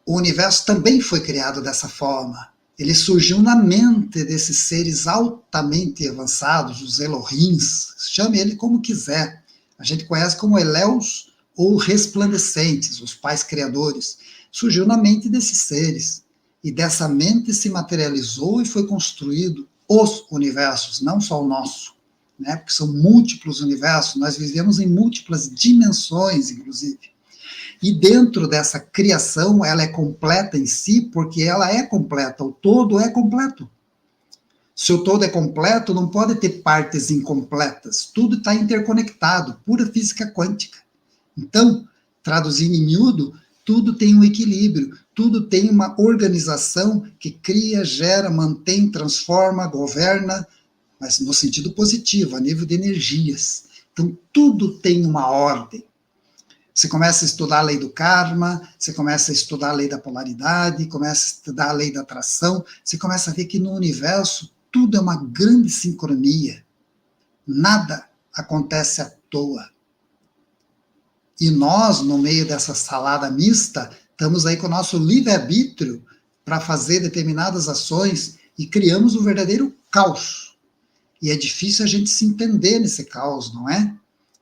[SPEAKER 2] o universo também foi criado dessa forma. Ele surgiu na mente desses seres altamente avançados, os Elohims, chame ele como quiser. A gente conhece como Eleus ou resplandecentes, os pais criadores. Surgiu na mente desses seres. E dessa mente se materializou e foi construído os universos, não só o nosso, né? Porque são múltiplos universos, nós vivemos em múltiplas dimensões, inclusive. E dentro dessa criação, ela é completa em si, porque ela é completa, o todo é completo. Se o todo é completo, não pode ter partes incompletas, tudo está interconectado, pura física quântica. Então, traduzindo em miúdo, tudo tem um equilíbrio, tudo tem uma organização que cria, gera, mantém, transforma, governa, mas no sentido positivo, a nível de energias. Então, tudo tem uma ordem. Você começa a estudar a lei do karma, você começa a estudar a lei da polaridade, começa a estudar a lei da atração, você começa a ver que no universo tudo é uma grande sincronia. Nada acontece à toa. E nós, no meio dessa salada mista, estamos aí com o nosso livre-arbítrio para fazer determinadas ações e criamos um verdadeiro caos. E é difícil a gente se entender nesse caos, não é?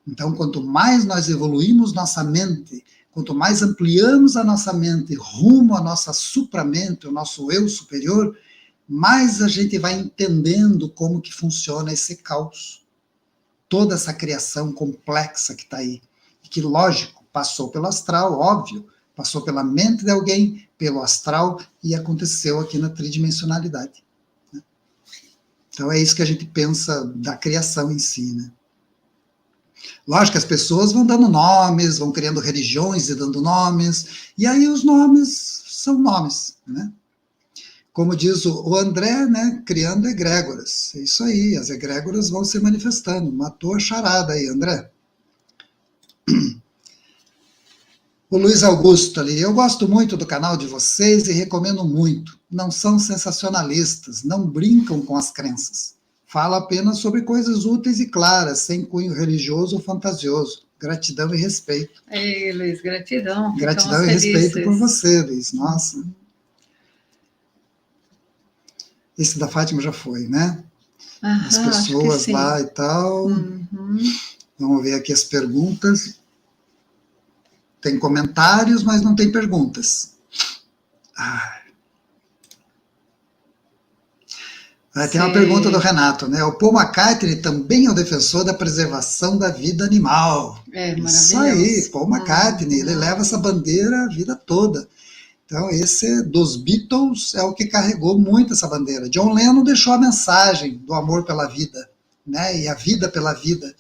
[SPEAKER 2] Então, quanto mais nós evoluímos nossa mente, quanto mais ampliamos a nossa mente rumo à nossa supramente, o nosso eu superior, mais a gente vai entendendo como que funciona esse caos. Toda essa criação complexa que está aí. E que, lógico, passou pelo astral, óbvio, passou pela mente de alguém, pelo astral, e aconteceu aqui na tridimensionalidade. Então, é isso que a gente pensa da criação em si, né? Lógico que as pessoas vão dando nomes, vão criando religiões e dando nomes, e aí os nomes são nomes, né? Como diz o André, né, criando egrégoras. É isso aí, as egrégoras vão se manifestando. Matou a charada aí, André. O Luiz Augusto ali, eu gosto muito do canal de vocês e recomendo muito. Não são sensacionalistas, não brincam com as crenças. Fala apenas sobre coisas úteis e claras, sem cunho religioso ou fantasioso. Gratidão e respeito.
[SPEAKER 1] Ei, Luiz, gratidão.
[SPEAKER 2] Gratidão e respeito por você, Luiz. Nossa. Esse da Fátima já foi, né? As pessoas lá e tal. Vamos ver aqui as perguntas. Tem comentários, mas não tem perguntas. Tem uma pergunta do Renato, né? O Paul McCartney também é o defensor da preservação da vida animal.
[SPEAKER 1] É maravilhoso.
[SPEAKER 2] Isso aí, Paul McCartney, ele leva essa bandeira a vida toda. Então, esse dos Beatles é o que carregou muito essa bandeira. John Lennon deixou a mensagem do amor pela vida, né? E a vida pela vida.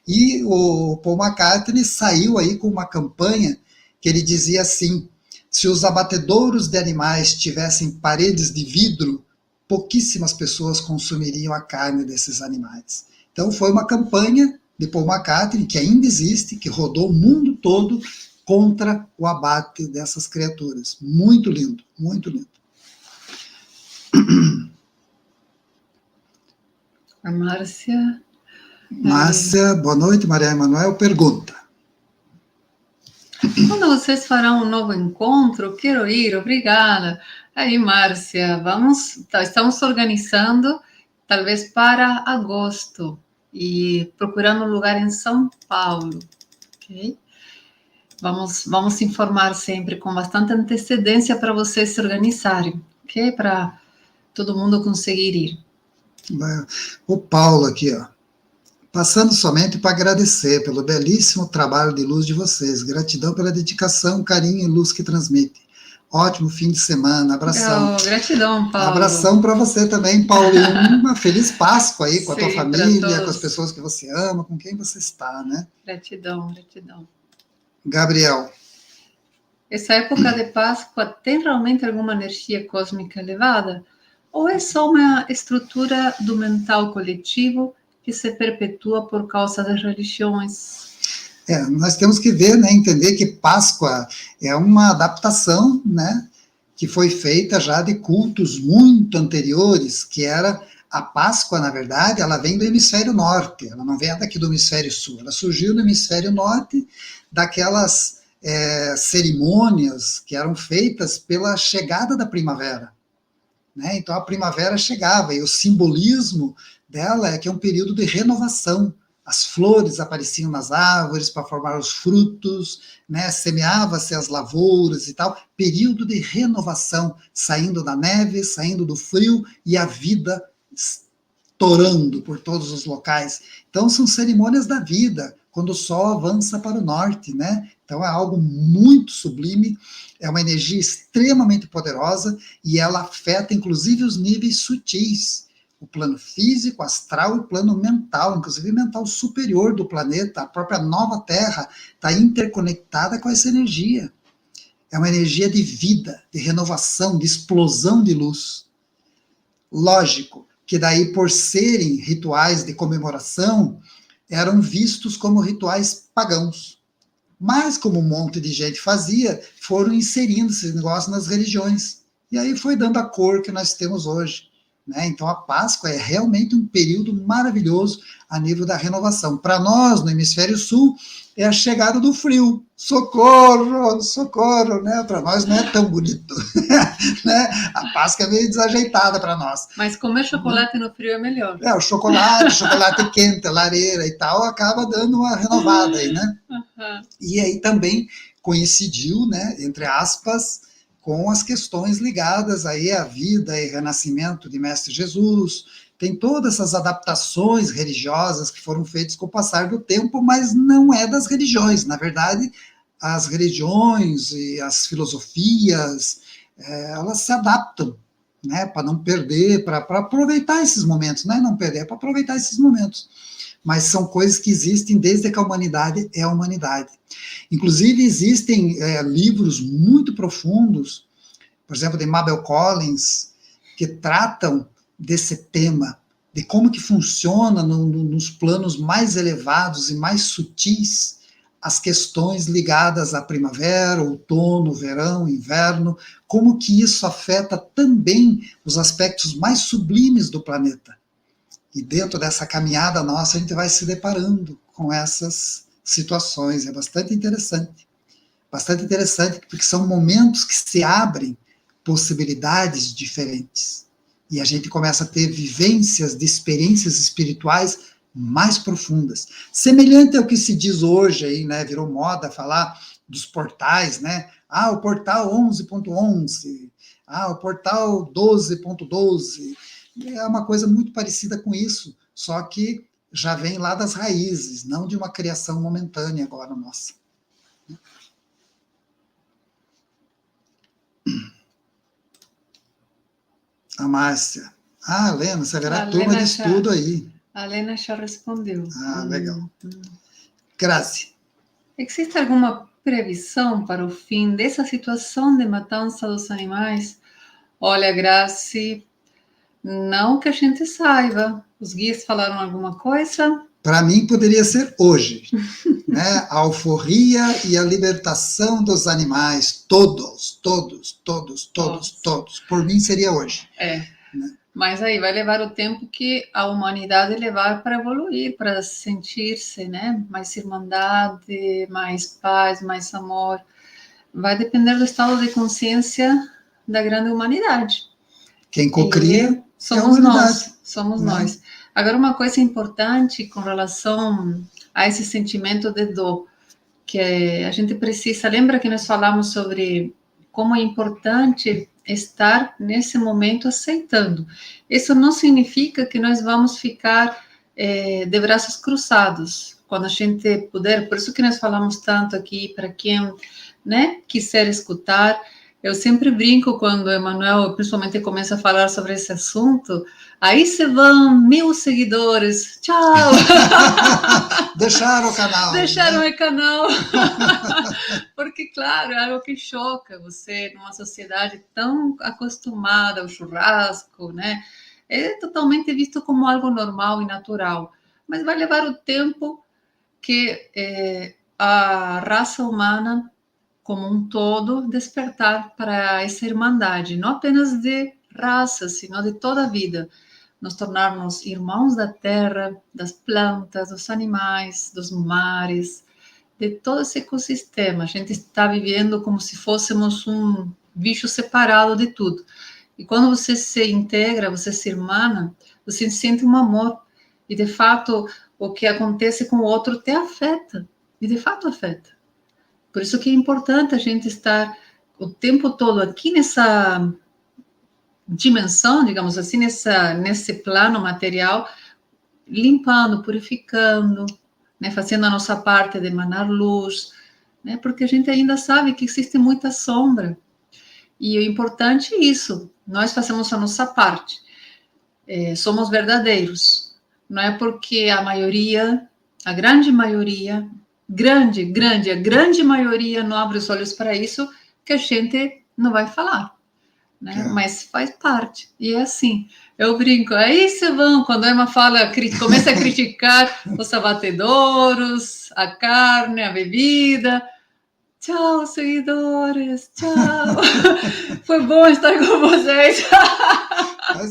[SPEAKER 2] E o Paul McCartney saiu aí com uma campanha que ele dizia assim: se os abatedouros de animais tivessem paredes de vidro, pouquíssimas pessoas consumiriam a carne desses animais. Então foi uma campanha de Paul McCartney, que ainda existe, que rodou o mundo todo contra o abate dessas criaturas. Muito lindo, muito lindo.
[SPEAKER 1] A Márcia...
[SPEAKER 2] Márcia, boa noite. Maria Emanuel pergunta:
[SPEAKER 1] quando vocês farão um novo encontro? Quero ir, obrigada. Aí, Márcia, estamos organizando, talvez para agosto, e procurando um lugar em São Paulo, ok? Vamos informar sempre com bastante antecedência para vocês se organizarem, ok? Para todo mundo conseguir ir.
[SPEAKER 2] O Paulo aqui, ó. Passando somente para agradecer pelo belíssimo trabalho de luz de vocês. Gratidão pela dedicação, carinho e luz que transmite. Ótimo fim de semana, abração.
[SPEAKER 1] Oh, gratidão, Paulo.
[SPEAKER 2] Abração para você também, Paulo, e uma feliz Páscoa aí com a tua
[SPEAKER 1] Sim,
[SPEAKER 2] família, com as pessoas que você ama, com quem você está, né?
[SPEAKER 1] Gratidão, gratidão.
[SPEAKER 2] Gabriel.
[SPEAKER 1] Essa época de Páscoa tem realmente alguma energia cósmica elevada? Ou é só uma estrutura do mental coletivo que se perpetua por causa das religiões?
[SPEAKER 2] Nós temos que ver, né, entender que Páscoa é uma adaptação, né, que foi feita já de cultos muito anteriores, que era a Páscoa, na verdade, ela vem do hemisfério norte, ela não vem daqui do hemisfério sul, ela surgiu no hemisfério norte daquelas cerimônias que eram feitas pela chegada da primavera, né? Então a primavera chegava e o simbolismo dela é que é um período de renovação. As flores apareciam nas árvores para formar os frutos, né? Semeava-se as lavouras e tal. Período de renovação, saindo da neve, saindo do frio e a vida torando por todos os locais. Então são cerimônias da vida, quando o sol avança para o norte, né? Então é algo muito sublime, é uma energia extremamente poderosa e ela afeta inclusive os níveis sutis, o plano físico, astral e o plano mental, inclusive mental superior do planeta, a própria nova Terra está interconectada com essa energia. É uma energia de vida, de renovação, de explosão de luz. Lógico que daí, por serem rituais de comemoração, eram vistos como rituais pagãos. Mas, como um monte de gente fazia, foram inserindo esse negócio nas religiões. E aí foi dando a cor que nós temos hoje, né? Então, a Páscoa é realmente um período maravilhoso a nível da renovação. Para nós, no Hemisfério Sul, é a chegada do frio. Socorro, socorro, né? Para nós não é tão bonito. Né? A Páscoa é meio desajeitada para nós.
[SPEAKER 1] Mas comer chocolate no frio é melhor.
[SPEAKER 2] O chocolate quente, lareira e tal, acaba dando uma renovada aí, né?
[SPEAKER 1] Uhum.
[SPEAKER 2] E aí também coincidiu, né, entre aspas, com as questões ligadas aí à vida e renascimento de Mestre Jesus. Tem todas essas adaptações religiosas que foram feitas com o passar do tempo, mas não é das religiões. Na verdade, as religiões e as filosofias, elas se adaptam, né, para não perder, para aproveitar esses momentos, não é não perder, é para aproveitar esses momentos. Mas são coisas que existem desde que a humanidade é a humanidade. Inclusive, existem livros muito profundos, por exemplo, de Mabel Collins, que tratam desse tema, de como que funciona nos planos mais elevados e mais sutis as questões ligadas à primavera, outono, verão, inverno, como que isso afeta também os aspectos mais sublimes do planeta. E dentro dessa caminhada nossa, a gente vai se deparando com essas situações. É bastante interessante. Bastante interessante, porque são momentos que se abrem possibilidades diferentes. E a gente começa a ter vivências de experiências espirituais mais profundas. Semelhante ao que se diz hoje, aí, né, virou moda falar dos portais, né? Ah, o portal 11.11, o portal 12.12. É uma coisa muito parecida com isso, só que já vem lá das raízes, não de uma criação momentânea agora nossa. A Márcia. A Lena, você verá a turma de estudo aí.
[SPEAKER 1] A Lena já respondeu.
[SPEAKER 2] Legal. Grazi.
[SPEAKER 1] Existe alguma previsão para o fim dessa situação de matança dos animais? Olha, Grazi, não que a gente saiba. Os guias falaram alguma coisa?
[SPEAKER 2] Para mim, poderia ser hoje. Né? A alforria e a libertação dos animais, todos. Por mim, seria hoje.
[SPEAKER 1] Né? Mas aí vai levar o tempo que a humanidade levar para evoluir, para sentir-se, né? Mais irmandade, mais paz, mais amor. Vai depender do estado de consciência da grande humanidade.
[SPEAKER 2] Quem cocria
[SPEAKER 1] somos nós. Agora, uma coisa importante com relação a esse sentimento de dor, que a gente precisa... Lembra que nós falamos sobre como é importante estar nesse momento aceitando. Isso não significa que nós vamos ficar de braços cruzados, quando a gente puder. Por isso que nós falamos tanto aqui, para quem, né, quiser escutar. Eu sempre brinco quando o Emanuel, principalmente, começa a falar sobre esse assunto. Aí se vão 1000 seguidores. Tchau!
[SPEAKER 2] Deixaram o canal.
[SPEAKER 1] Deixaram,
[SPEAKER 2] né?
[SPEAKER 1] o canal. Porque, claro, é algo que choca você numa sociedade tão acostumada ao churrasco, né? É totalmente visto como algo normal e natural. Mas vai levar o tempo que a raça humana como um todo, despertar para essa irmandade, não apenas de raça, sino de toda a vida. Nos tornarmos irmãos da terra, das plantas, dos animais, dos mares, de todo esse ecossistema. A gente está vivendo como se fôssemos um bicho separado de tudo. E quando você se integra, você se irmana, você sente um amor. E, de fato, o que acontece com o outro te afeta. E, de fato, afeta. Por isso que é importante a gente estar o tempo todo aqui nessa dimensão, digamos assim, nesse plano material, limpando, purificando, né, fazendo a nossa parte de emanar luz, né, porque a gente ainda sabe que existe muita sombra. E o importante é isso, nós fazemos a nossa parte, somos verdadeiros. Não é porque a maioria, a grande maioria, a grande maioria não abre os olhos para isso, que a gente não vai falar, né? Mas faz parte, e é assim, eu brinco, aí se vão, quando a Emma fala, começa a criticar os abatedouros, a carne, a bebida, tchau, seguidores, tchau, foi bom estar com vocês.
[SPEAKER 2] Mas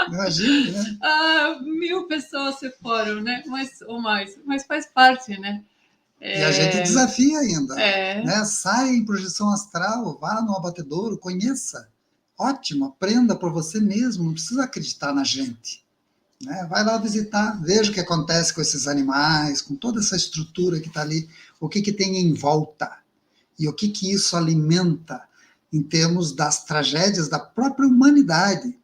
[SPEAKER 2] imagina, né?
[SPEAKER 1] 1000 pessoas se foram, né? Ou mais, mas faz parte, né?
[SPEAKER 2] E a gente desafia ainda, né? Saia em projeção astral, vá no abatedouro, conheça. Ótimo, aprenda por você mesmo, não precisa acreditar na gente. Né? Vai lá visitar, veja o que acontece com esses animais, com toda essa estrutura que está ali, o que tem em volta e o que isso alimenta em termos das tragédias da própria humanidade.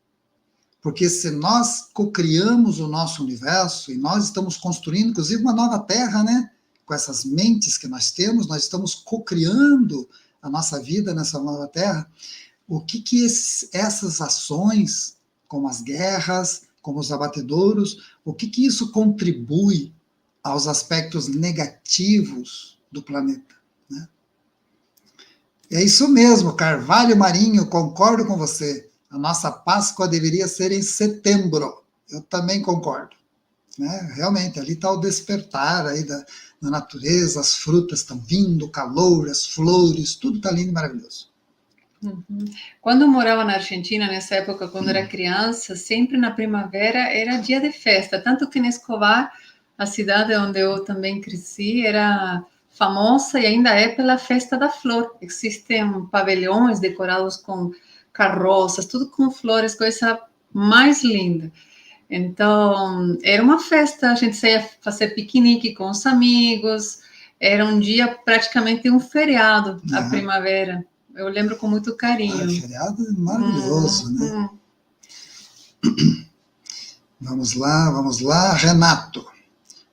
[SPEAKER 2] Porque se nós cocriamos o nosso universo e nós estamos construindo, inclusive, uma nova terra, né? Com essas mentes que nós temos, nós estamos cocriando a nossa vida nessa nova terra. O que essas ações, como as guerras, como os abatedouros, o que isso contribui aos aspectos negativos do planeta? Né? É isso mesmo, Carvalho Marinho, concordo com você. A nossa Páscoa deveria ser em setembro. Eu também concordo. Né? Realmente, ali está o despertar aí da natureza, as frutas estão vindo, o calor, as flores, tudo está lindo e maravilhoso.
[SPEAKER 1] Uhum. Quando eu morava na Argentina, nessa época, quando era criança, sempre na primavera era dia de festa. Tanto que em Escobar, a cidade onde eu também cresci, era famosa e ainda é pela Festa da Flor. Existem pavilhões decorados com carroças, tudo com flores, coisa mais linda. Então, era uma festa, a gente saía fazer piquenique com os amigos, era um dia praticamente um feriado, a primavera. Eu lembro com muito carinho.
[SPEAKER 2] Feriado maravilhoso, né? Vamos lá. Renato.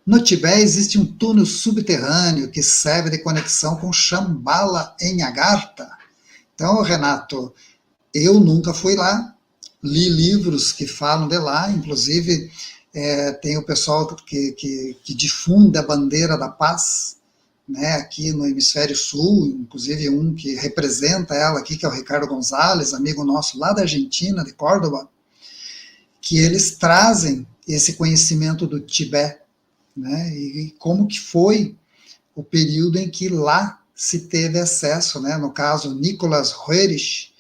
[SPEAKER 2] No Tibete existe um túnel subterrâneo que serve de conexão com Shambhala em Agartha. Então, Renato, eu nunca fui lá, li livros que falam de lá, inclusive tem o pessoal que difunde a bandeira da paz, né, aqui no Hemisfério Sul, inclusive um que representa ela aqui, que é o Ricardo Gonzalez, amigo nosso lá da Argentina, de Córdoba, que eles trazem esse conhecimento do Tibete, né, e como que foi o período em que lá se teve acesso, né, no caso Nicolas Roerich,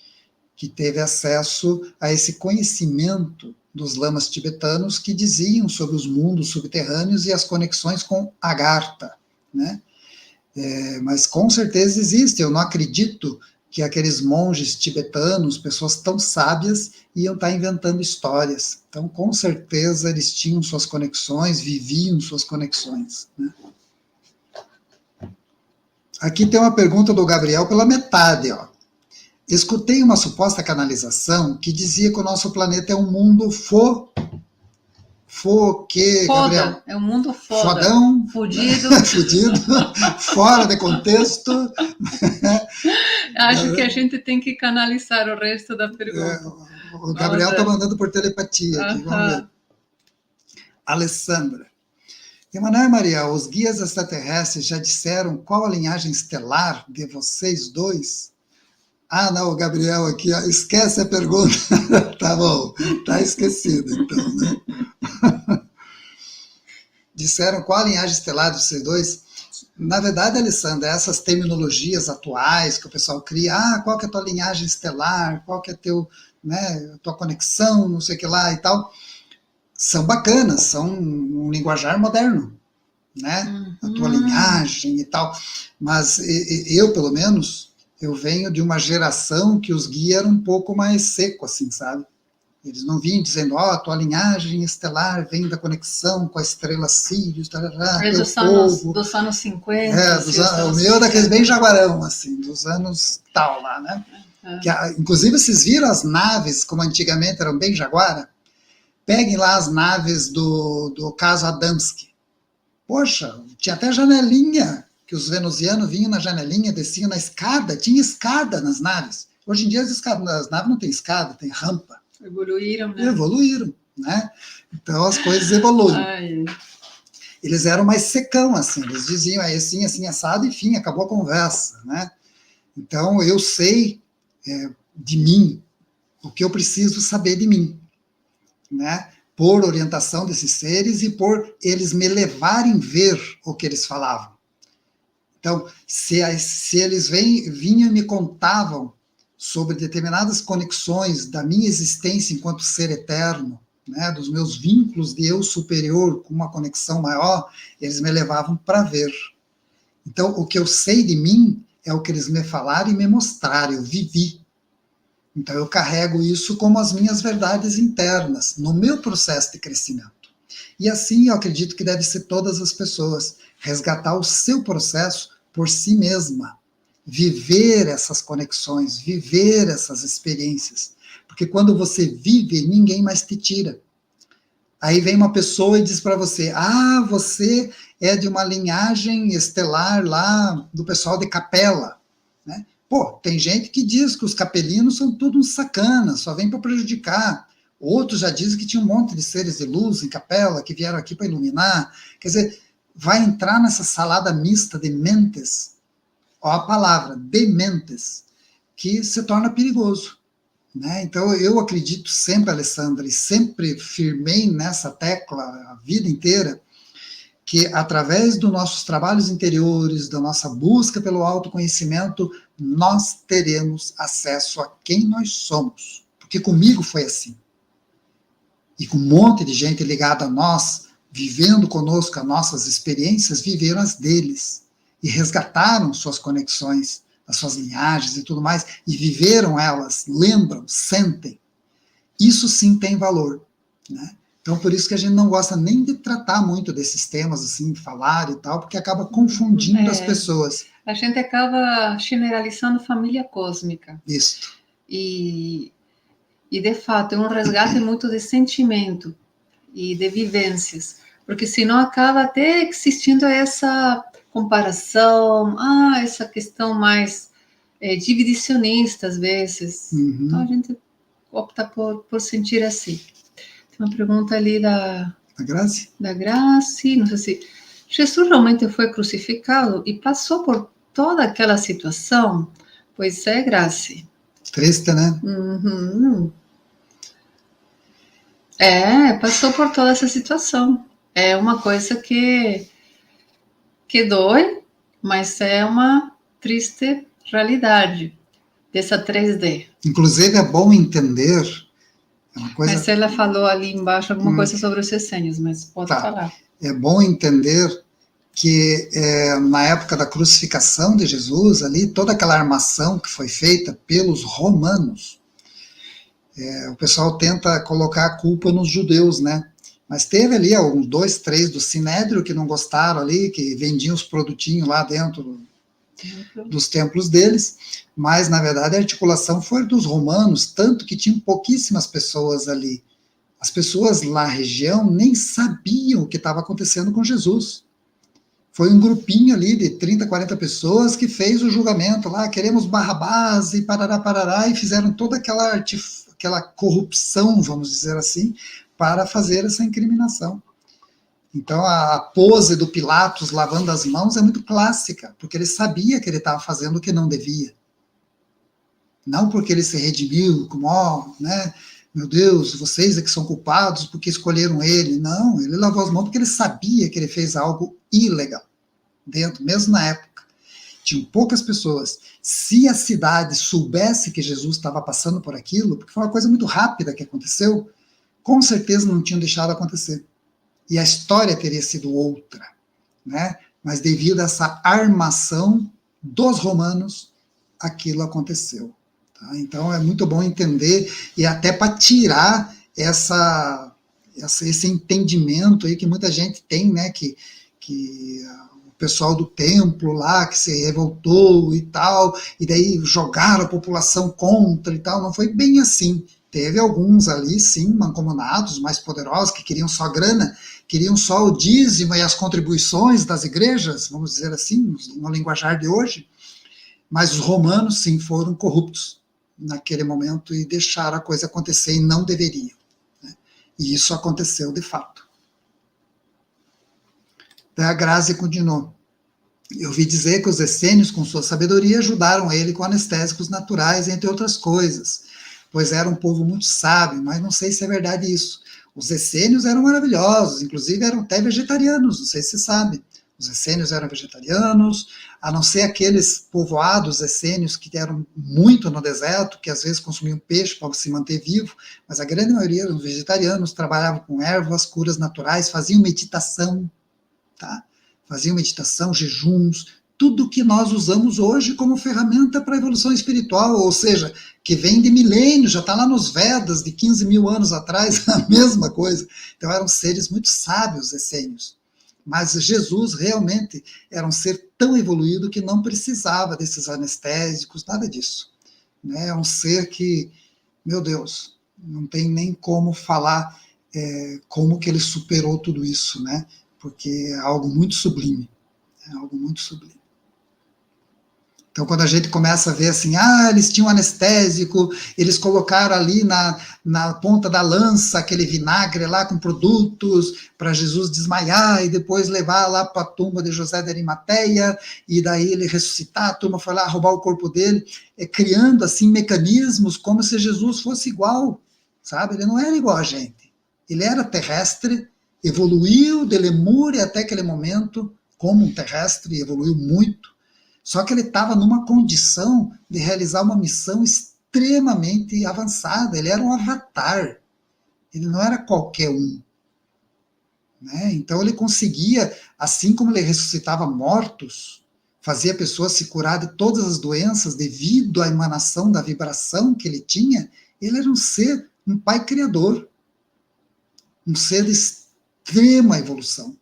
[SPEAKER 2] que teve acesso a esse conhecimento dos lamas tibetanos que diziam sobre os mundos subterrâneos e as conexões com Agartha, né? Mas com certeza existe, eu não acredito que aqueles monges tibetanos, pessoas tão sábias, iam estar inventando histórias. Então, com certeza, eles tinham suas conexões, viviam suas conexões. Né? Aqui tem uma pergunta do Gabriel pela metade, ó. Escutei uma suposta canalização que dizia que o nosso planeta é um mundo Gabriel?
[SPEAKER 1] Foda, é um mundo foda.
[SPEAKER 2] Fodão.
[SPEAKER 1] Fudido.
[SPEAKER 2] Fudido. Fora de contexto.
[SPEAKER 1] Acho que a gente tem que canalizar o resto da pergunta.
[SPEAKER 2] O Gabriel está mandando por telepatia aqui, vamos ver. Alessandra. Emanuel e Maria, os guias extraterrestres já disseram qual a linhagem estelar de vocês dois? Ah, não, o Gabriel aqui, ó, esquece a pergunta. Tá bom, tá esquecido, então, né? Disseram qual a linhagem estelar de vocês dois? Na verdade, Alessandra, essas terminologias atuais que o pessoal cria, qual que é a tua linhagem estelar, qual que é a tua conexão, não sei o que lá e tal, são bacanas, são um linguajar moderno, né? A tua linhagem e tal. Mas eu, pelo menos, eu venho de uma geração que os guias eram um pouco mais seco, assim, sabe? Eles não vinham dizendo, a tua linhagem estelar vem da conexão com a estrela Sirius,
[SPEAKER 1] dos anos 50.
[SPEAKER 2] O meu é daqueles bem jaguarão, assim, dos anos tal lá, né? Que, inclusive, vocês viram as naves, como antigamente eram bem jaguara? Peguem lá as naves do caso Adamski. Poxa, tinha até janelinha, que os venusianos vinham na janelinha, desciam na escada, tinha escada nas naves. Hoje em dia as naves não tem escada, tem rampa.
[SPEAKER 1] Evoluíram, né?
[SPEAKER 2] Evoluíram, né? Então as coisas evoluem. Eles eram mais secão, assim, eles diziam assim, assim, assado, enfim, acabou a conversa, né? Então eu sei de mim o que eu preciso saber de mim, né? Por orientação desses seres e por eles me levarem ver o que eles falavam. Então, se eles vinham e me contavam sobre determinadas conexões da minha existência enquanto ser eterno, né, dos meus vínculos de eu superior com uma conexão maior, eles me levavam para ver. Então, o que eu sei de mim é o que eles me falaram e me mostraram, eu vivi. Então, eu carrego isso como as minhas verdades internas, no meu processo de crescimento. E assim, eu acredito que deve ser todas as pessoas, resgatar o seu processo por si mesma, viver essas conexões, viver essas experiências. Porque quando você vive, ninguém mais te tira. Aí vem uma pessoa e diz para você, você é de uma linhagem estelar lá do pessoal de Capela, né? Pô, tem gente que diz que os capelinos são tudo uns sacanas, só vêm para prejudicar. Outros já dizem que tinha um monte de seres de luz em Capela, que vieram aqui para iluminar. Quer dizer, vai entrar nessa salada mista de mentes, ó a palavra, dementes, que se torna perigoso, né? Então, eu acredito sempre, Alessandra, e sempre firmei nessa tecla a vida inteira, que através dos nossos trabalhos interiores, da nossa busca pelo autoconhecimento, nós teremos acesso a quem nós somos. Porque comigo foi assim. E com um monte de gente ligada a nós, vivendo conosco as nossas experiências, viveram as deles. E resgataram suas conexões, as suas linhagens e tudo mais, e viveram elas, lembram, sentem. Isso sim tem valor, né? Então, por isso que a gente não gosta nem de tratar muito desses temas, assim, falar e tal, porque acaba confundindo as pessoas.
[SPEAKER 1] A gente acaba generalizando família cósmica.
[SPEAKER 2] Isso.
[SPEAKER 1] E de fato, é um resgate muito de sentimento e de vivências, porque senão acaba até existindo essa comparação, essa questão mais dividicionista, às vezes.
[SPEAKER 2] Uhum.
[SPEAKER 1] Então, a gente opta por sentir assim. Tem uma pergunta ali da
[SPEAKER 2] Grace?
[SPEAKER 1] Da Grace, não sei se Jesus realmente foi crucificado e passou por toda aquela situação? Pois é, Grace.
[SPEAKER 2] Triste, né?
[SPEAKER 1] Uhum. Passou por toda essa situação. É uma coisa que dói, mas é uma triste realidade dessa 3D.
[SPEAKER 2] Inclusive, é bom entender uma coisa...
[SPEAKER 1] Mas ela falou ali embaixo alguma coisa sobre os essênios, mas pode falar.
[SPEAKER 2] É bom entender que na época da crucificação de Jesus, ali, toda aquela armação que foi feita pelos romanos, o pessoal tenta colocar a culpa nos judeus, né? Mas teve ali alguns 2, 3 do Sinédrio que não gostaram ali, que vendiam os produtinhos lá dentro dos templos deles, mas na verdade a articulação foi dos romanos, tanto que tinham pouquíssimas pessoas ali As pessoas lá na região nem sabiam o que estava acontecendo com Jesus. Foi um grupinho ali de 30, 40 pessoas que fez o julgamento lá, queremos Barrabás e parará, parará, e fizeram toda aquela corrupção, vamos dizer assim, para fazer essa incriminação. Então a pose do Pilatos lavando as mãos é muito clássica, porque ele sabia que ele estava fazendo o que não devia. Não porque ele se redimiu, como, né, meu Deus, vocês é que são culpados porque escolheram ele. Não, ele lavou as mãos porque ele sabia que ele fez algo ilegal. Dentro, mesmo na época, tinham poucas pessoas. Se a cidade soubesse que Jesus estava passando por aquilo, porque foi uma coisa muito rápida que aconteceu, com certeza não tinham deixado acontecer. E a história teria sido outra, né? Mas devido a essa armação dos romanos, aquilo aconteceu. Tá? Então é muito bom entender, e até para tirar esse entendimento aí que muita gente tem, né? Que o pessoal do templo lá, que se revoltou e tal, e daí jogaram a população contra e tal, não foi bem assim. Teve alguns ali, sim, mancomunados, mais poderosos, que queriam só grana, queriam só o dízimo e as contribuições das igrejas, vamos dizer assim, no linguajar de hoje, mas os romanos, sim, foram corruptos naquele momento e deixaram a coisa acontecer e não deveriam. Né? E isso aconteceu de fato. Daí a Grazi continuou. Eu ouvi dizer que os essênios, com sua sabedoria, ajudaram ele com anestésicos naturais, entre outras coisas, pois era um povo muito sábio, mas não sei se é verdade isso. Os essênios eram maravilhosos, inclusive eram até vegetarianos, não sei se você sabe. Os essênios eram vegetarianos, a não ser aqueles povoados essênios que eram muito no deserto, que às vezes consumiam peixe para se manter vivo, mas a grande maioria eram vegetarianos, trabalhavam com ervas, curas naturais, faziam meditação, tá? Faziam meditação, jejuns, tudo que nós usamos hoje como ferramenta para a evolução espiritual, ou seja, que vem de milênios, já está lá nos Vedas de 15 mil anos atrás, a mesma coisa. Então eram seres muito sábios, essênios. Mas Jesus realmente era um ser tão evoluído que não precisava desses anestésicos, nada disso. É um ser que, meu Deus, não tem nem como falar como que ele superou tudo isso, né? Porque é algo muito sublime. É algo muito sublime. Então, quando a gente começa a ver assim, eles tinham anestésico, eles colocaram ali na ponta da lança aquele vinagre lá com produtos para Jesus desmaiar e depois levar lá para a tumba de José de Arimateia e daí ele ressuscitar, a turma foi lá roubar o corpo dele, criando assim mecanismos como se Jesus fosse igual, sabe? Ele não era igual a gente. Ele era terrestre, evoluiu de Lemúria até aquele momento como um terrestre, evoluiu muito. Só que ele estava numa condição de realizar uma missão extremamente avançada. Ele era um avatar. Ele não era qualquer um. Né? Então ele conseguia, assim como ele ressuscitava mortos, fazia pessoas se curar de todas as doenças devido à emanação da vibração que ele tinha, ele era um ser, um pai criador. Um ser de extrema evolução.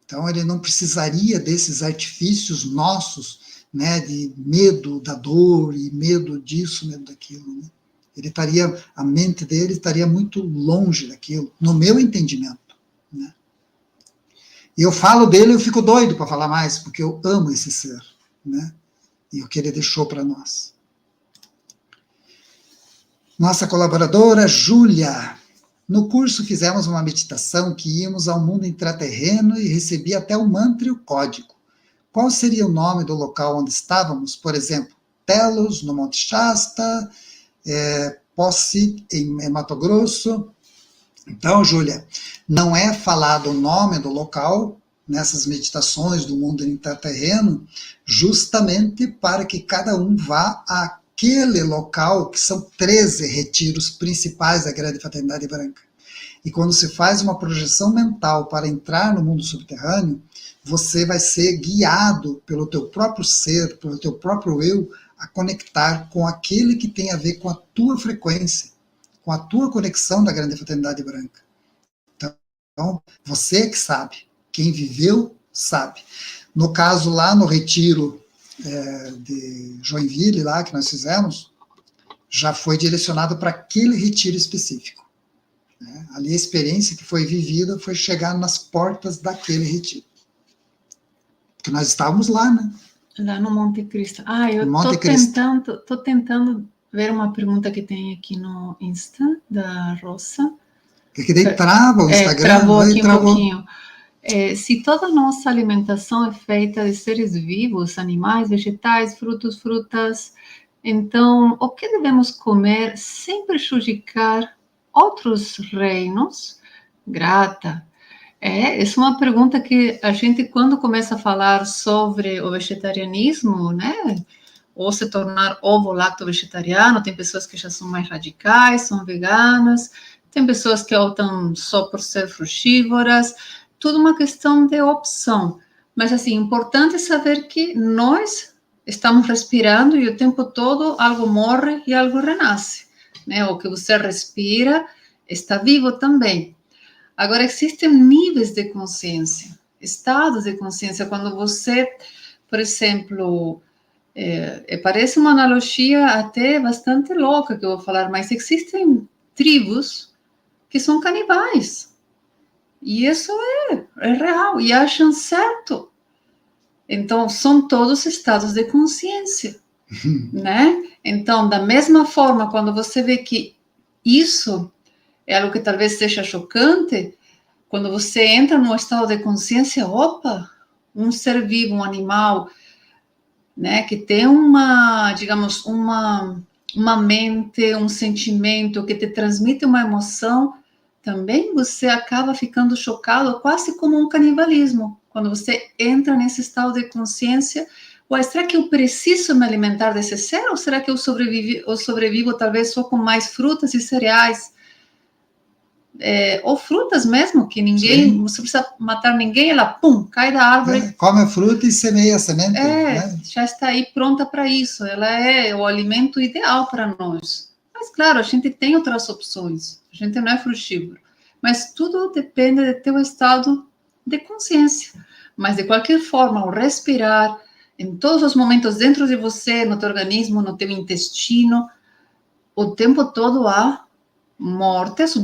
[SPEAKER 2] Então, ele não precisaria desses artifícios nossos, né, de medo da dor e medo disso, medo daquilo. Né? A mente dele estaria muito longe daquilo, no meu entendimento. Né? E eu falo dele, eu fico doido para falar mais, porque eu amo esse ser, né? E o que ele deixou para nós. Nossa colaboradora, Júlia. No curso fizemos uma meditação que íamos ao mundo intraterreno e recebi até o mantra e o código. Qual seria o nome do local onde estávamos? Por exemplo, Telos, no Monte Shasta, Posse, em Mato Grosso. Então, Júlia, não é falado o nome do local nessas meditações do mundo intraterreno, justamente para que cada um vá àquele local, que são 13 retiros principais da Grande Fraternidade Branca. E quando se faz uma projeção mental para entrar no mundo subterrâneo, você vai ser guiado pelo teu próprio ser, pelo teu próprio eu, a conectar com aquele que tem a ver com a tua frequência, com a tua conexão da Grande Fraternidade Branca. Então, você que sabe. Quem viveu, sabe. No caso, lá no retiro de Joinville, lá que nós fizemos, já foi direcionado para aquele retiro específico. né? Ali a experiência que foi vivida foi chegar nas portas daquele retiro. Porque nós estávamos lá, né?
[SPEAKER 1] Lá no Monte Cristo. Ah, eu
[SPEAKER 2] Monte Cristo.
[SPEAKER 1] tô tentando ver uma pergunta que tem aqui no Insta da Rosa.
[SPEAKER 2] Que daí trava o Instagram,
[SPEAKER 1] Travou
[SPEAKER 2] vai,
[SPEAKER 1] aqui um
[SPEAKER 2] travou.
[SPEAKER 1] pouquinho. Se toda a nossa alimentação é feita de seres vivos, animais, vegetais, frutas, então o que devemos comer sem prejudicar outros reinos? Grata. Essa é uma pergunta que a gente, quando começa a falar sobre o vegetarianismo, né? Ou se tornar ovo-lacto-vegetariano, tem pessoas que já são mais radicais, são veganas, tem pessoas que optam só por ser frutívoras, tudo uma questão de opção. Mas, assim, importante saber que nós estamos respirando e o tempo todo algo morre e algo renasce, né? O que você respira está vivo também. Agora, existem níveis de consciência, estados de consciência, quando você, por exemplo, parece uma analogia até bastante louca que eu vou falar, mas existem tribos que são canibais, e isso é real, e acham certo. Então, são todos estados de consciência, né? Então, da mesma forma, quando você vê que isso é algo que talvez seja chocante, quando você entra num estado de consciência, opa, um ser vivo, um animal, né, que tem uma, digamos, uma mente, um sentimento que te transmite uma emoção, também você acaba ficando chocado, quase como um canibalismo. Quando você entra nesse estado de consciência, ué, será que eu preciso me alimentar desse ser? Ou será que eu sobrevivo talvez só com mais frutas e cereais? Ou frutas mesmo, que ninguém,
[SPEAKER 2] Sim.
[SPEAKER 1] você precisa matar ninguém, ela, pum, cai da árvore.
[SPEAKER 2] Come a fruta e semeia a semente. Né?
[SPEAKER 1] Já está aí pronta para isso, ela é o alimento ideal para nós. Mas, claro, a gente tem outras opções, a gente não é frutívoro, mas tudo depende do teu estado de consciência. Mas, de qualquer forma, ao respirar, em todos os momentos dentro de você, no teu organismo, no teu intestino, o tempo todo há mortes,